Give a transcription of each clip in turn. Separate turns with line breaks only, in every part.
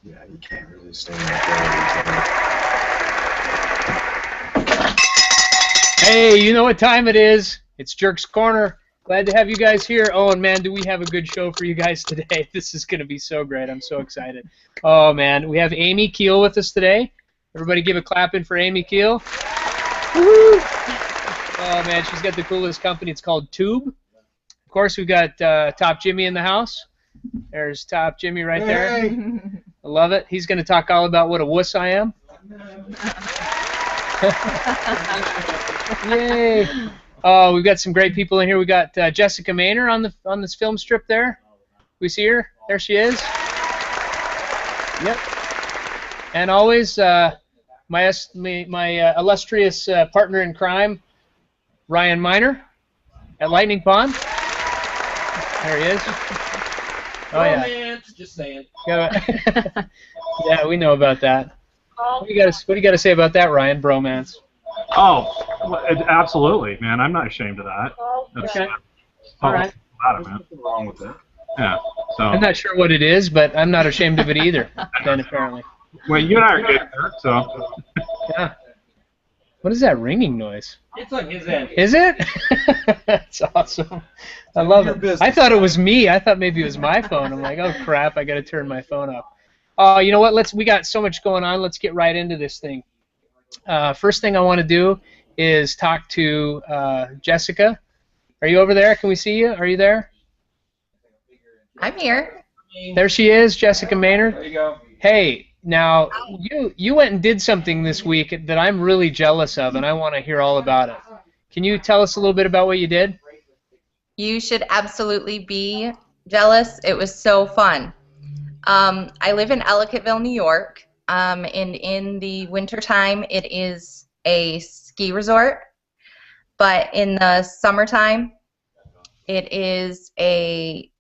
Yeah, you can't really stay in the
Hey, you know what time it is? It's Jerk's Corner. Glad to have you guys here. Oh, and man, do we have a good show for you guys today. This is going to be so great. I'm so excited. Oh, man, we have Amy Keel with us today. Everybody give a clap in for Amy Keel. Woo-hoo! Oh, man, she's got the coolest company. It's called Tube. Of course, we've got Top Jimmy in the house. There's Top Jimmy right there. I love it. He's going to talk all about what a wuss I am. Yay! Oh, we've got some great people in here. We got Jessica Maynor on this film strip there. We see her. There she is. Yep. And always my illustrious partner in crime, Ryan Miner at Lightning Pond. There he is. Oh yeah.
Romance, just saying.
Yeah, we know about that. What do you got to say about that, Ryan? Bromance.
Oh, absolutely, man. I'm not ashamed of that. That's,
Okay. All right.
Nothing wrong with that.
Yeah. So.
I'm not sure what it is, but I'm not ashamed of it either. Then apparently.
Well, you and I are good, Kirk, so.
Yeah. What is that ringing noise?
It's on his end.
Is it? That's awesome. I love it. I thought it was me. I thought maybe it was my phone. I'm like, oh crap! I got to turn my phone up. You know what? We got so much going on. Let's get right into this thing. First thing I want to do is talk to Jessica. Are you over there? Can we see you? Are you there?
I'm here.
There she is, Jessica Maynard.
There you go.
Hey, now you went and did something this week that I'm really jealous of, and I want to hear all about it. Can you tell us a little bit about what you did?
You should absolutely be jealous. It was so fun. I live in Ellicottville, New York, and in the wintertime it is a ski resort, but in the summertime it is a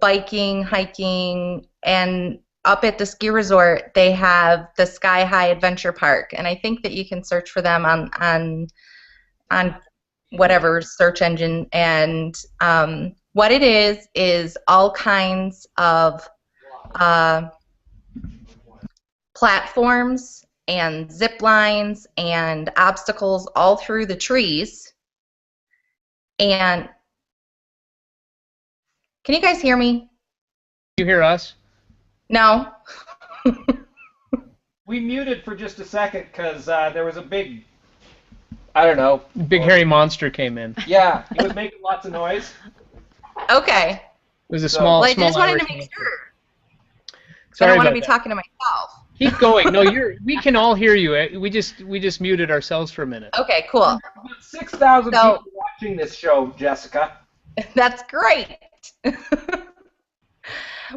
biking, hiking, and up at the ski resort they have the Sky High Adventure Park, and I think that you can search for them on whatever search engine, and what it is all kinds of platforms and zip lines and obstacles all through the trees. And can you guys hear me?
You hear us?
No.
We muted for just a second because there was a big, I don't know.
Big hairy monster came in.
Yeah, he was making lots of noise.
Okay.
It was a small.
Well, I
small
just wanted
Irish
to make
monster.
sure.
Sorry
I don't want to
about
be
that.
talking to myself.
Keep going. No, we can all hear you. We just muted ourselves for a minute.
Okay, cool.
About 6,000
So-
people watching this show, Jessica.
That's great.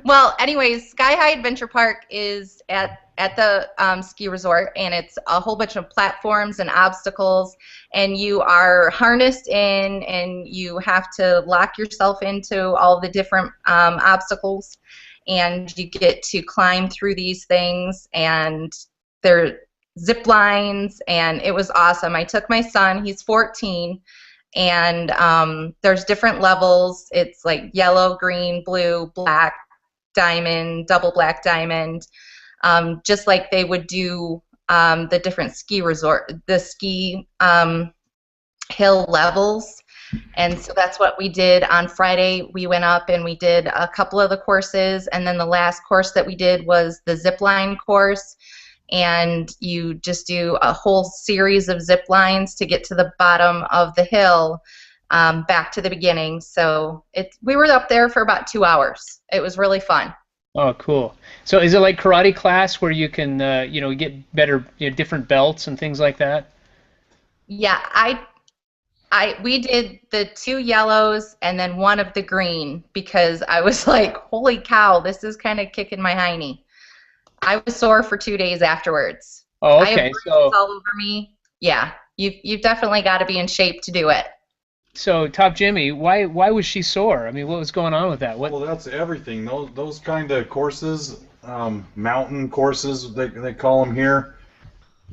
Well, anyways, Sky High Adventure Park is at the ski resort, and it's a whole bunch of platforms and obstacles, and you are harnessed in, and you have to lock yourself into all the different obstacles, and you get to climb through these things, and they're zip lines, and it was awesome. I took my son, he's 14, and there's different levels. It's like yellow, green, blue, black, diamond, double black diamond, just like they would do the different ski resort, the ski hill levels. And so that's what we did on Friday. We went up and we did a couple of the courses, and then the last course that we did was the zip line course, and you just do a whole series of zip lines to get to the bottom of the hill, back to the beginning. So we were up there for about 2 hours. It was really fun.
Oh, cool. So is it like karate class where you can get better, different belts and things like that?
Yeah, we did the 2 yellows and then 1 of the green, because I was like, holy cow, this is kind of kicking my hiney. I was sore for 2 days afterwards.
Oh,
I have
okay.
bruises all over me. Yeah, you've definitely got to be in shape to do it.
So, Top Jimmy, why was she sore? I mean, what was going on with that?
Well, that's everything. Those kind of courses, mountain courses, they call them here,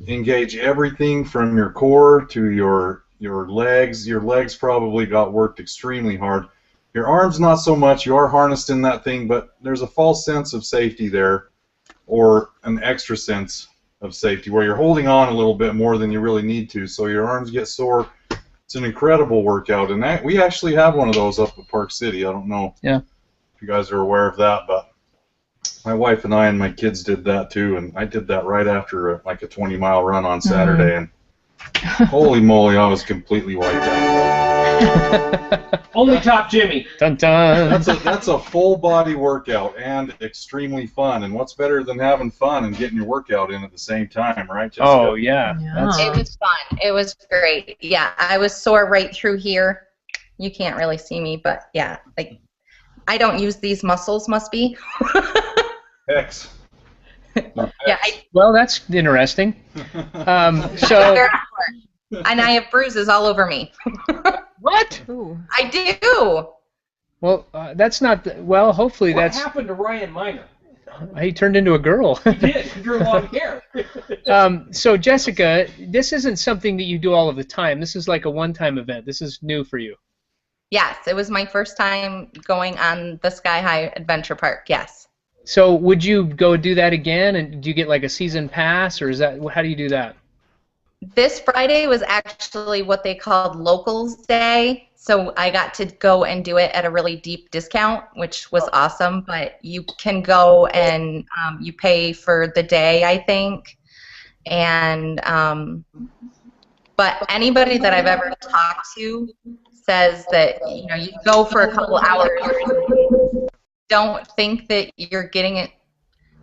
engage everything from your core to your legs. Your legs probably got worked extremely hard. Your arms not so much. You are harnessed in that thing, but there's a false sense of safety there. or an extra sense of safety, where you're holding on a little bit more than you really need to, so your arms get sore. It's an incredible workout, and we actually have one of those up at Park City. I don't know if you guys are aware of that, but my wife and I and my kids did that too, and I did that right after like a 20-mile run on Saturday, and holy moly, I was completely wiped out.
Only top Jimmy.
Dun dun.
That's a full body workout and extremely fun. And what's better than having fun and getting your workout in at the same time, right, Jessica?
Oh yeah.
It was fun. It was great. Yeah, I was sore right through here. You can't really see me, but yeah, like I don't use these muscles. Must be.
X.
Yeah.
Well, that's interesting. So. And I have bruises all over me. What?
Ooh.
I do.
Well, that's not. Well, hopefully
What
that's.
happened to Ryan Miner?
He turned into a girl.
He did. He grew long hair.
So Jessica, this isn't something that you do all of the time. This is like a one-time event. This is new for you.
Yes, it was my first time going on the Sky High Adventure Park. Yes.
So would you go do that again? And do you get like a season pass, or is that how do you do that?
This Friday was actually what they called Locals Day, so I got to go and do it at a really deep discount, which was awesome. But you can go and you pay for the day, I think. And but anybody that I've ever talked to says that you go for a couple hours, don't think that you're getting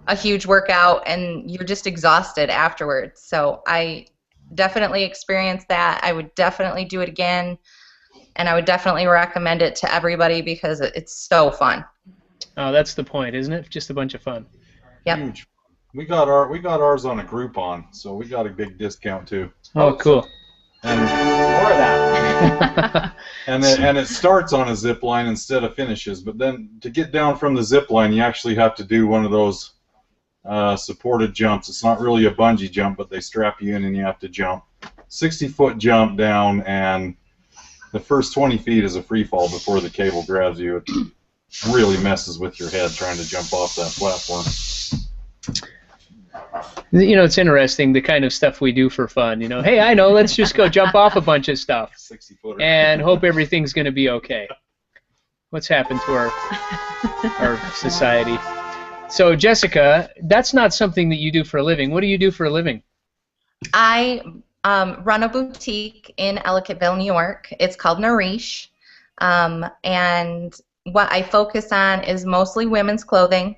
a huge workout, and you're just exhausted afterwards. So I definitely experienced that. I would definitely do it again, and I would definitely recommend it to everybody because it's so fun.
Oh, that's the point, isn't it? Just a bunch of fun.
Yep.
Huge. We got ours on a Groupon, so we got a big discount too.
Oh, cool.
And
More of that.
and it starts on a zip line instead of finishes. But then to get down from the zip line, you actually have to do one of those supported jumps. It's not really a bungee jump, but they strap you in and you have to jump. 60-foot jump down, and the first 20 feet is a free fall before the cable grabs you. It really messes with your head trying to jump off that platform.
It's interesting the kind of stuff we do for fun. Hey, I know, let's just go jump off a bunch of stuff
60-footer.
and hope everything's going to be okay. What's happened to our society? So, Jessica, that's not something that you do for a living. What do you do for a living?
I run a boutique in Ellicottville, New York. It's called Nourish, and what I focus on is mostly women's clothing.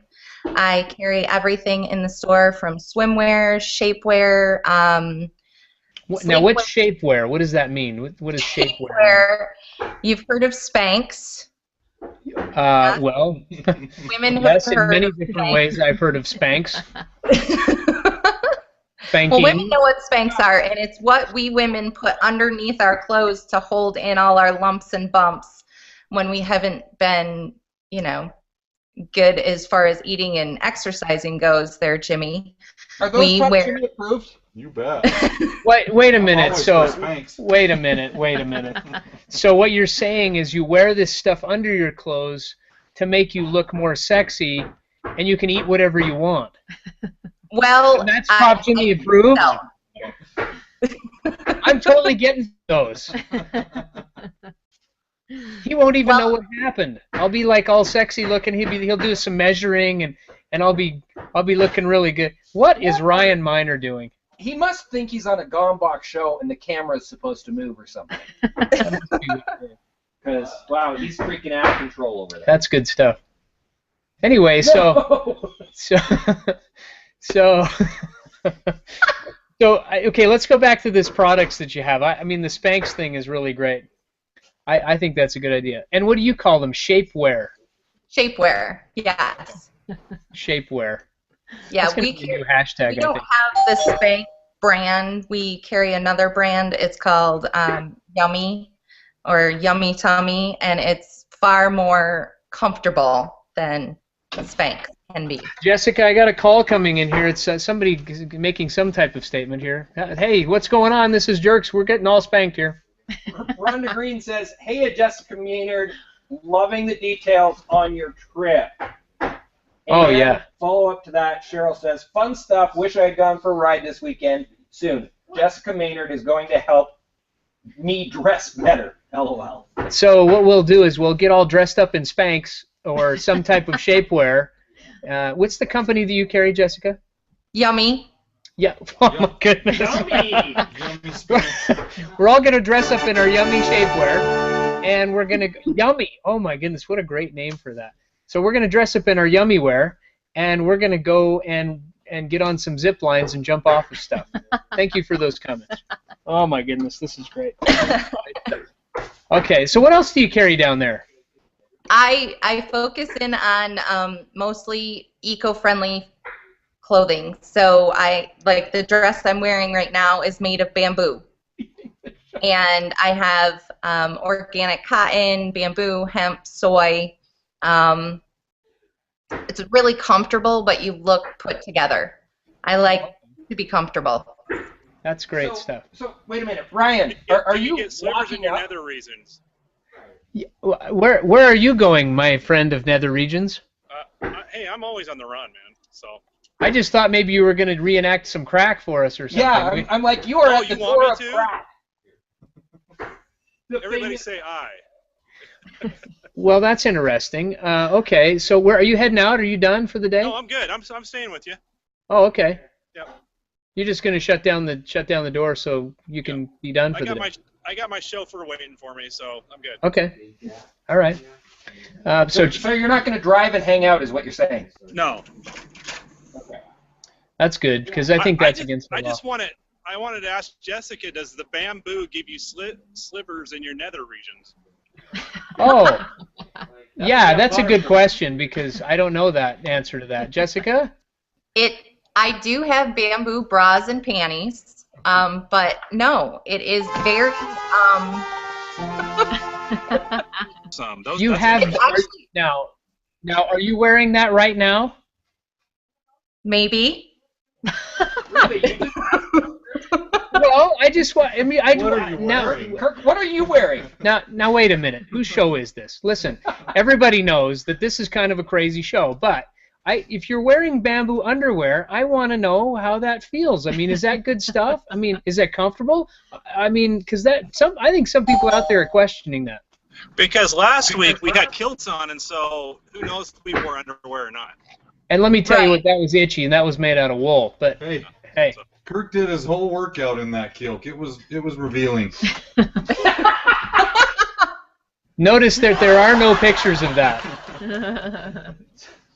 I carry everything in the store from swimwear, shapewear.
Now, what's shapewear? What does that mean? What is shapewear?
You've heard of Spanx.
Well,
Women have
yes, in
heard
many
of
different
Spanx.
ways I've heard of Spanx. Spanking.
Well, women know what Spanx are, and it's what we women put underneath our clothes to hold in all our lumps and bumps when we haven't been, good as far as eating and exercising goes there, Jimmy.
Are those top Jimmy approved?
You bet.
Wait a minute.
Always
So
for Spanx.
wait a minute. So what you're saying is you wear this stuff under your clothes to make you look more sexy, and you can eat whatever you want.
Well,
And that's Top Jimmy approved?
No.
I'm totally getting those. He won't even know what happened. I'll be like all sexy looking. He'll do some measuring, and I'll be looking really good. What is Ryan Miner doing?
He must think he's on a Gombach show and the camera is supposed to move or something. Because, wow, he's freaking out of control over there.
That's good stuff. Anyway, okay, let's go back to this products that you have. I mean, the Spanx thing is really great. I think that's a good idea. And what do you call them? Shapewear.
Shapewear, yes.
Shapewear.
Yeah,
That's gonna be a new hashtag.
we don't have the Spanx brand. We carry another brand. It's called Yummy or Yummy Tummy, and it's far more comfortable than Spanx can be.
Jessica, I got a call coming in here. It's somebody making some type of statement here. Hey, what's going on? This is Jerks. We're getting all spanked here.
Rhonda Green says, "Hey, Jessica Maynard, loving the details on your trip."
Oh,
And
yeah.
Follow up to that, Cheryl says, fun stuff. Wish I had gone for a ride this weekend. Soon. Jessica Maynard is going to help me dress better. LOL.
So what we'll do is we'll get all dressed up in Spanx or some type of shapewear. What's the company that you carry, Jessica?
Yummy.
Yeah. Oh my goodness.
Yummy!
We're all gonna dress up in our Yummy shapewear, and we're gonna Yummy. Oh my goodness, what a great name for that. So we're gonna dress up in our Yummy wear, and we're gonna go and get on some zip lines and jump off of stuff. Thank you for those comments. Oh my goodness, this is great. Okay, so what else do you carry down there?
I focus in on mostly eco-friendly clothing. So I like the dress I'm wearing right now is made of bamboo. And I have organic cotton, bamboo, hemp, soy. It's really comfortable, but you look put together. I like to be comfortable.
That's great stuff.
So wait a minute, Ryan, are you
get slivers in
walking
your
up?
nether regions?
Yeah, where are you going, my friend of nether regions?
Hey, I'm always on the run, man. So.
I just thought maybe you were going to reenact some crack for us or something.
Yeah, I'm like, you are
Oh,
at the
you want
door
me
of
to?
crack.
Everybody say aye.
Well, that's interesting. Okay, so where are you heading out? Are you done for the day?
No, I'm good. I'm staying with you.
Oh, okay.
Yep.
You're just going to shut down the door so you can be done for the day.
I got my chauffeur waiting for me, so I'm good.
Okay. All right.
So you're not going to drive and hang out, is what you're saying?
No.
Okay.
That's good because I think that's against the law.
I wanted to ask Jessica, does the bamboo give you slivers in your nether regions?
Oh. Yeah, that's a good question because I don't know that answer to that. Jessica?
I do have bamboo bras and panties, but no, it is very.
You have
actually,
now. Are you wearing that right now?
maybe.
Well, I just want. I mean,
What are you wearing?
Kirk, what are you wearing?
Now, wait a minute. Whose show is this? Listen, everybody knows that this is kind of a crazy show, but if you're wearing bamboo underwear, I want to know how that feels. I mean, is that good stuff? I mean, is that comfortable? I mean, because I think some people out there are questioning that.
Because last week we had kilts on, and so who knows if we wore underwear or not.
And let me tell you what, that was itchy, and that was made out of wool. But hey.
Kirk did his whole workout in that kilt. It was revealing.
Notice that there are no pictures of that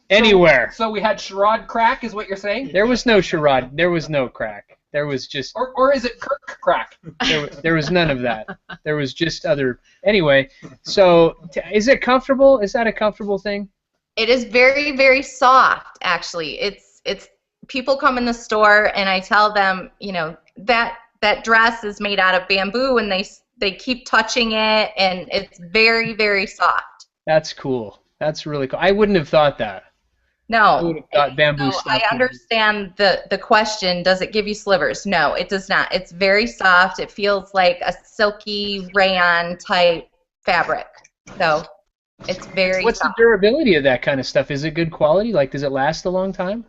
anywhere.
So we had Sherrod crack, is what you're saying?
There was no Sherrod. There was no crack. There was just.
Or is it Kirk crack?
There was none of that. There was just other. Anyway, so is it comfortable? Is that a comfortable thing?
It is very, very soft, actually. It's people come in the store and I tell them, you know, that dress is made out of bamboo and they keep touching it and it's very, very soft.
That's cool. That's really cool. I wouldn't have thought that.
No.
I would have thought bamboo stuff.
I understand the question, does it give you slivers? No, it does not. It's very soft. It feels like a silky rayon type fabric. So it's very
What's
soft.
the durability of that kind of stuff? Is it good quality? Like, does it last a long time?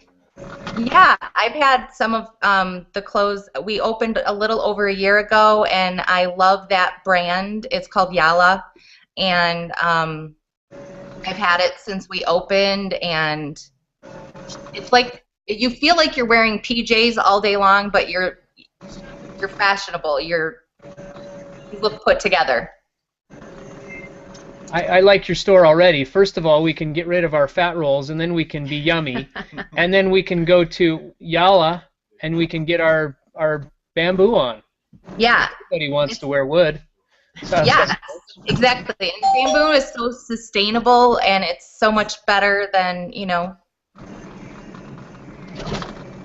Yeah, I've had some of the clothes. We opened a little over a year ago, and I love that brand. It's called Yala, and I've had it since we opened, and it's like you feel like you're wearing PJs all day long, but you're fashionable. You look put together.
I like your store already. First of all, we can get rid of our fat rolls, and then we can be yummy, and then we can go to Yala, and we can get our bamboo on.
Yeah.
Everybody wants to wear wood. So,
Yeah, exactly. And bamboo is so sustainable, and it's so much better than, you know,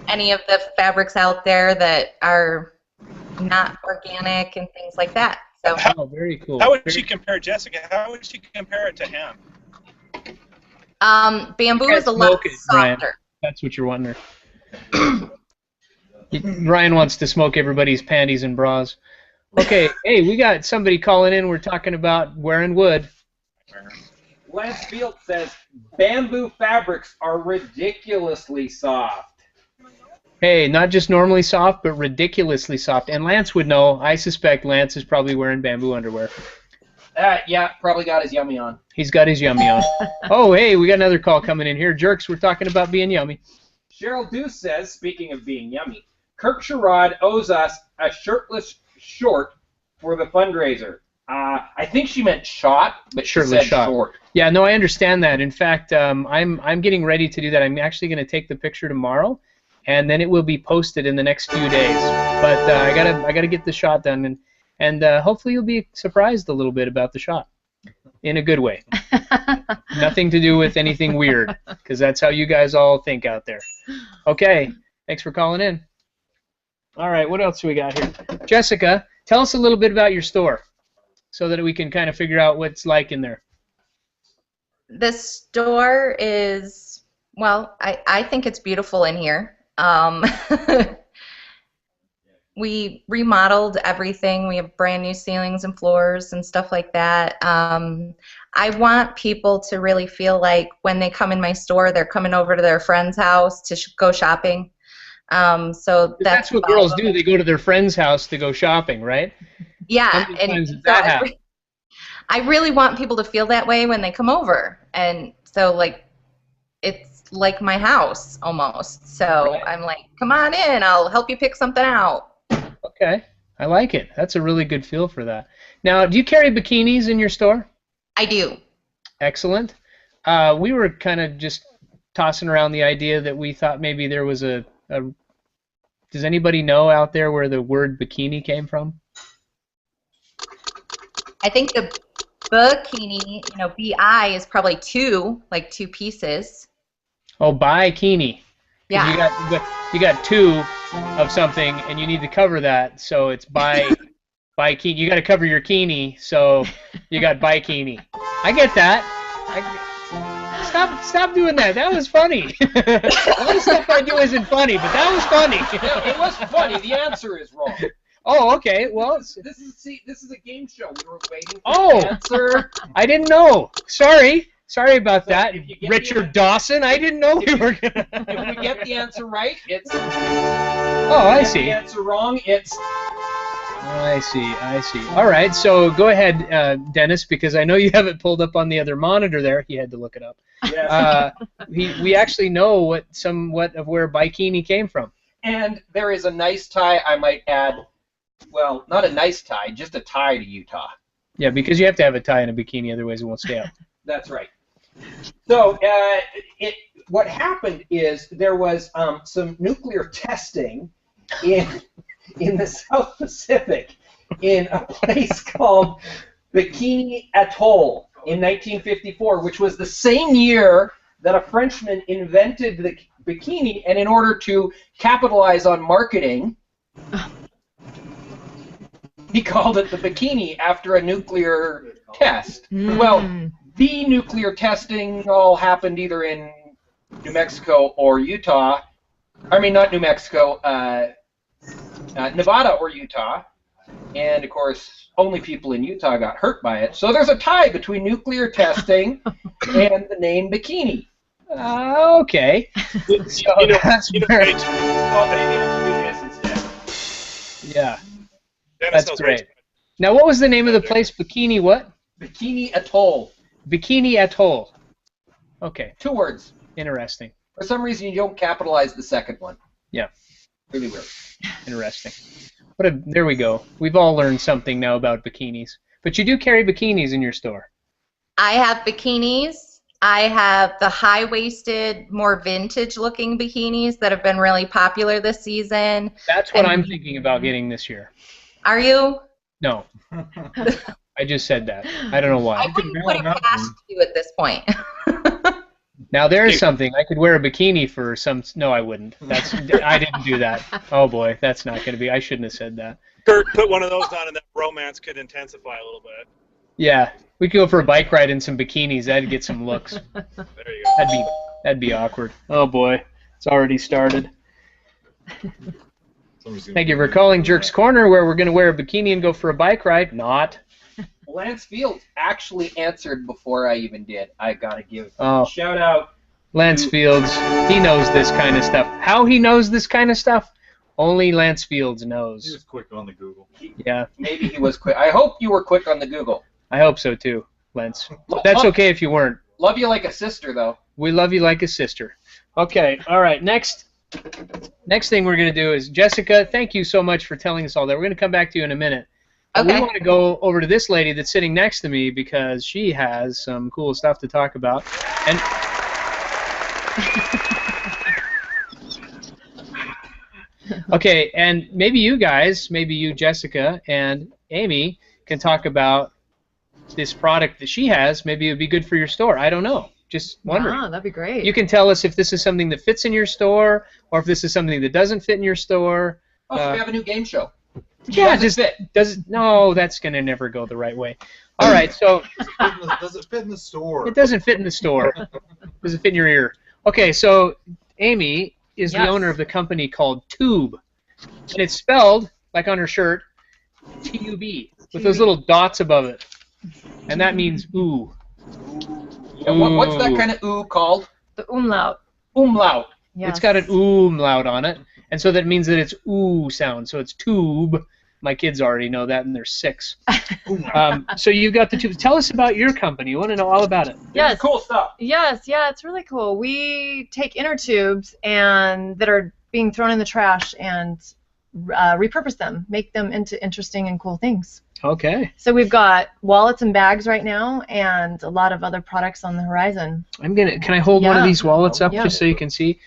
any of the fabrics out there that are not organic and things like that. So.
Oh, very cool.
How would she compare, Jessica? How would she compare it to hemp?
Bamboo is a lot softer.
Ryan. That's what you're wondering. Ryan wants to smoke everybody's panties and bras. Okay, hey, we got somebody calling in. We're talking about wearing wood.
Lance Field says bamboo fabrics are ridiculously soft.
Hey, not just normally soft, but ridiculously soft. And Lance would know. I suspect Lance is probably wearing bamboo underwear.
Yeah, probably got his yummy on.
He's got his yummy on. Oh, hey, we got another call coming in here. Jerks, we're talking about being yummy.
Cheryl Deuce says, speaking of being yummy, Kirk Sherrod owes us a shirtless short for the fundraiser. I think she meant shot, but she said short.
Yeah, no, I understand that. In fact, I'm getting ready to do that. I'm actually going to take the picture tomorrow, and then it will be posted in the next few days. But I gotta get the shot done, and hopefully you'll be surprised a little bit about the shot, in a good way. Nothing to do with anything weird, because that's how you guys all think out there. Okay, thanks for calling in. All right, what else do we got here? Jessica, tell us a little bit about your store, so that we can kind of figure out what it's like in there.
The store is, well, I think it's beautiful in here. We remodeled everything. We have brand new ceilings and floors and stuff like that. I want people to really feel like when they come in my store, they're coming over to their friend's house to go shopping. So
that's what girls do. They go to their friend's house to go shopping, right?
Yeah, and so I really want people to feel that way when they come over, and so like it's like my house almost. So right. I'm like, come on in, I'll help you pick something out.
Okay, I like it. That's a really good feel for that. Now, do you carry bikinis in your store?
I do.
Excellent. We were kind of just tossing around the idea that we thought maybe there was a does anybody know out there where the word bikini came from?
I think the bikini, B-I is probably two pieces.
Oh, bikini.
Yeah.
You got two of something, and you need to cover that, so it's bikini. You got to cover your kini, so you got bikini. I get that. Stop doing that. That was funny. A lot of stuff I do isn't funny, but that was funny.
No, it was funny. The answer is wrong.
Oh, okay. Well,
this is a game show. We were waiting for the answer.
I didn't know. Sorry about that, Richard Dawson. I didn't know we were gonna.
If we get the answer right, it's.
Oh, I see.
If the answer wrong, it's.
I see. All right. So go ahead, Dennis, because I know you have it pulled up on the other monitor there. He had to look it up. Yes. We actually know somewhat of where bikini came from.
And there is a nice tie, I might add. Well, not a nice tie, just a tie to Utah.
Yeah, because you have to have a tie and a bikini, otherwise it won't stay up.
That's right. So what happened is there was some nuclear testing in the South Pacific in a place called Bikini Atoll in 1954, which was the same year that a Frenchman invented the bikini, and in order to capitalize on marketing, he called it the bikini after a nuclear test. Well, the nuclear testing all happened either in New Mexico or Utah. I mean, not New Mexico, Nevada or Utah. And, of course, only people in Utah got hurt by it. So there's a tie between nuclear testing and the name bikini.
Okay. Yeah. That's great. Now, what was the name of the place? Bikini what?
Bikini Atoll.
Bikini Atoll. Okay.
2 words.
Interesting.
For some reason, you don't capitalize the second one.
Yeah.
Really weird.
Interesting. There we go. We've all learned something now about bikinis. But you do carry bikinis in your store.
I have bikinis. I have the high-waisted, more vintage-looking bikinis that have been really popular this season.
That's what I'm thinking about getting this year.
Are you?
No. I just said that. I don't know why.
I wouldn't put it past you at this point.
Now there's something. I could wear a bikini for some. No, I wouldn't. I didn't do that. Oh boy, that's not going to be. I shouldn't have said that.
Kirk, put one of those on, and that romance could intensify a little bit.
Yeah, we could go for a bike ride in some bikinis. That'd get some looks.
There you go.
That'd be awkward. Oh boy, it's already started. Thank you for calling Jerk's Corner, where we're going to wear a bikini and go for a bike ride. Not.
Lance Fields actually answered before I even did. I gotta give
Oh.
a shout out.
Lance Fields, he knows this kind of stuff. How he knows this kind of stuff, only Lance Fields
He
knows.
was quick on the Google.
Yeah,
Maybe he was quick. I hope you were quick on the Google.
I hope so too, Lance. That's okay if you weren't.
Love you like a sister, though.
We love you like a sister. Okay, all right, next thing we're going to do is, Jessica, thank you so much for telling us all that. We're going to come back to you in a minute. But
Okay.
we want to go over to this lady that's sitting next to me because she has some cool stuff to talk about. And okay, and maybe you guys, maybe you, Jessica, and Amy can talk about this product that she has. Maybe it would be good for your store. I don't know. Just wondering.
Wow, that'd be great.
You can tell us if this is something that fits in your store or if this is something that doesn't fit in your store.
Oh, so we have a new game show.
Yeah,
Does it fit?
No, that's going to never go the right way. All right, so
Does it fit in the store?
it doesn't fit in the store. Does it fit in your ear? Okay, so Amy is the
Yes.
owner of the company called Tube. And it's spelled, like on her shirt, T-U-B, with those little dots above it. And that means ooh.
And what's that
Ooh.
kind of ooh called?
The umlaut.
Umlaut.
Yes.
It's got an umlaut on it, and so that means that it's ooh sound. So it's tube. My kids already know that, and they're 6. So you've got the tube. Tell us about your company. You want to know all about it.
Yes.
Cool stuff.
Yes, yeah, it's really cool. We take inner tubes and that are being thrown in the trash and repurpose them, make them into interesting and cool things.
Okay.
So we've got wallets and bags right now, and a lot of other products on the horizon.
Can I hold one of
Yeah.
these wallets up
Yeah.
just so you can see?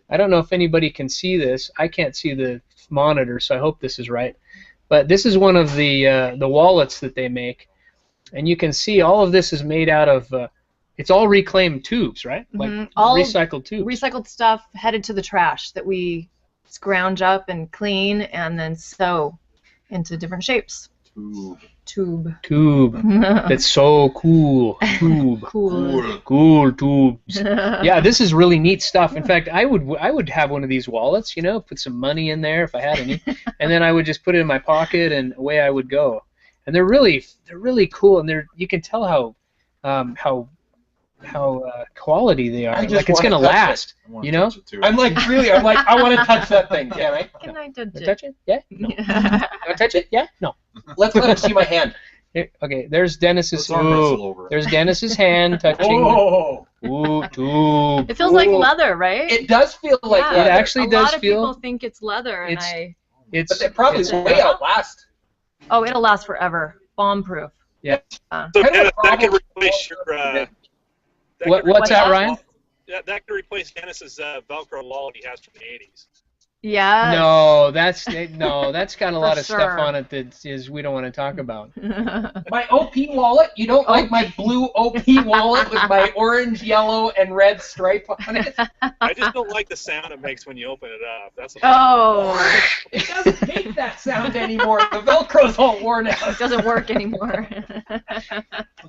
I don't know if anybody can see this. I can't see the monitor, so I hope this is right. But this is one of the wallets that they make, and you can see all of this is made out of. It's all reclaimed tubes, right? Like
All
recycled tubes.
Recycled stuff headed to the trash that we scrounge up and clean and then sew into different shapes. Tube.
Tube. That's so cool. Tube.
Cool.
Cool tubes. Yeah, this is really neat stuff. In fact, I would have one of these wallets, you know, put some money in there if I had any, and then I would just put it in my pocket and away I would go. And they're really cool, and you can tell how quality they are.
I just
Like it's
wanna
gonna
touch
last,
I wanna
you know?
touch it too.
I'm like, I want to touch that thing, can I?
Can I touch
Wanna
it?
touch it? Yeah. No. Wanna touch it? Yeah. No.
Let's let him see my hand.
Here, okay. There's Dennis's.
Let's arm wrestle
Ooh,
over it.
there's Dennis's hand touching.
Oh,
Ooh, tube.
It feels like
Ooh.
leather, right?
it does feel like
Yeah.
It
leather,
actually
a
does
lot of
feel.
people think it's leather, and
It's-
but
It's.
they probably
it's-
way outlast.
oh, it'll last forever. Bomb-proof.
Yeah.
So
Kind of
Dennis,
a
that could
problem.
replace your.
What's that, Ryan?
Yeah, that could replace Dennis's Velcro wallet he has from the 80s.
Yeah.
No, that's got a lot of
sure.
stuff on it that is we don't want to talk about.
My OP wallet, you don't like my blue OP wallet with my orange, yellow, and red stripe on it?
I just don't like the sound it makes when you open it up. That's the
Oh,
It doesn't make that sound anymore. The Velcro's all worn out.
it doesn't work anymore.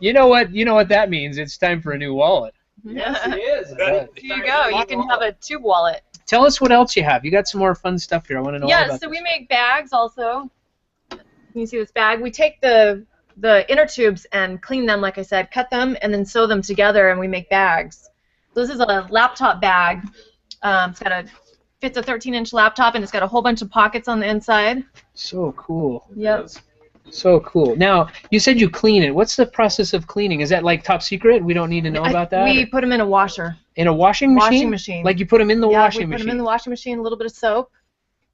You know what? You know what that means? It's time for a new wallet.
Yes, it is.
That-
Here you go. You can have a tube wallet.
Tell us what else you have. You got some more fun stuff here. I want to know all
Yeah,
about
so
this.
we make bags also. You see this bag? We take the inner tubes and clean them, like I said, cut them, and then sew them together, and we make bags. So this is a laptop bag. Fits a 13-inch laptop, and it's got a whole bunch of pockets on the inside.
So cool.
Yep.
So cool. Now, you said you clean it. What's the process of cleaning? Is that like top secret? We don't need to know about that?
We put them in a washer.
In a washing machine?
Washing machine.
Like you put them in the
Yeah,
washing
we put
machine.
them in the washing machine, a little bit of soap,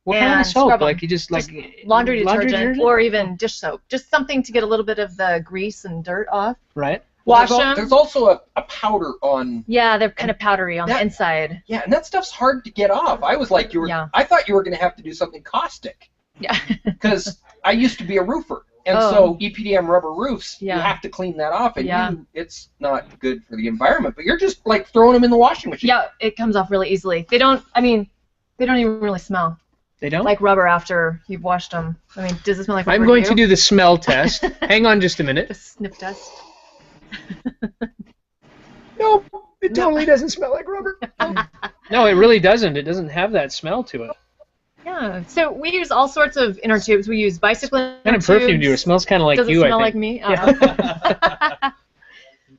What kind of
and
soap?
scrub 'em.
Like you just like
laundry detergent, or even dish soap. Just something to get a little bit of the grease and dirt off.
right?
Wash
There's
them.
There's also a powder on.
Yeah, they're kind of powdery on the
That-
inside.
Yeah, and that stuff's hard to get off. I was like,
Yeah.
I thought you were going to have to do something caustic.
Yeah.
Because I used to be a roofer. And
Oh.
so EPDM rubber roofs, you
Yeah.
have to clean that off, and
Yeah.
it's not good for the environment. But you're just like throwing them in the washing machine.
Yeah, it comes off really easily. They don't even really smell
They don't?
like rubber after you've washed them. I mean, does it smell like rubber
I'm going
to
to
you?
do the smell test. Hang on just a minute.
The sniff test.
No, it totally doesn't smell like rubber. No, it really doesn't. It doesn't have that smell to it.
Yeah, Yeah. So we use all sorts of inner tubes. We use bicycle inner
What kind of perfume do you? It smells kind of like
Does
you,
it smell
I
like
think.
me?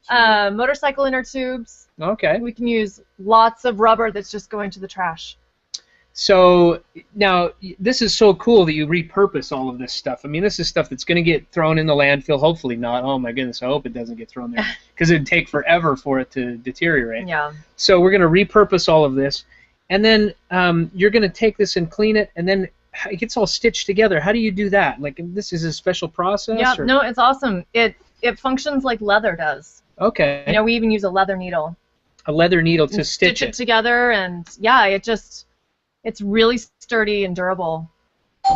Yeah.
Motorcycle inner tubes.
Okay.
We can use lots of rubber that's just going to the trash.
So now this is so cool that you repurpose all of this stuff. I mean, this is stuff that's going to get thrown in the landfill. Hopefully not. Oh my goodness, I hope it doesn't get thrown there because it'd take forever for it to deteriorate.
Yeah.
So we're going to repurpose all of this, and then you're going to take this and clean it, and then it gets all stitched together. How do you do that? Like, this is a special process?
Yeah.
Or?
No, it's awesome. It functions like leather does.
Okay.
You know, we even use a leather needle.
A leather needle to
And
stitch
it together, and yeah, it's really sturdy and durable.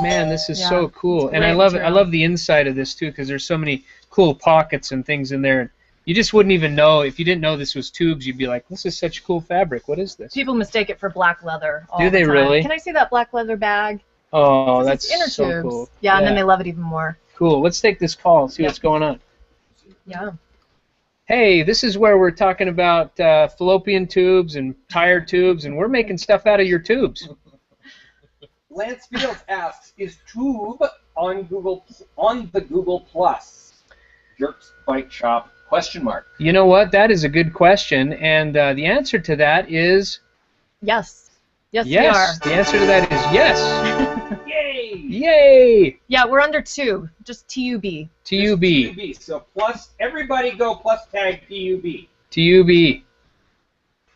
Man, this is
Yeah,
so cool,
it's
and I
great
love it. I
material.
love the inside of this too, because there's so many cool pockets and things in there. You just wouldn't even know if you didn't know this was tubes. You'd be like, "This is such cool fabric. What is this?"
People mistake it for black leather. All
Do they
the time.
really?
Can I see that black leather bag?
Oh,
This
that's
is inner
so
tubes.
cool.
Yeah, and then they love it even more.
Cool. Let's take this call. See
Yeah.
what's going on.
Yeah.
Hey, this is where we're talking about fallopian tubes and tire tubes, and we're making stuff out of your tubes.
Lance Fields asks, "Is Tube on the Google Plus? Jerks Bike Shop? Question mark."
You know what? That is a good question, and the answer to that is
Yes. Yes,
yes.
we
The answer to that is yes.
are.
Yay!
Yay!
Yeah, we're under Tube. Just TUB.
TUB.
PUB. So plus, everybody go plus tag PUB.
TUB.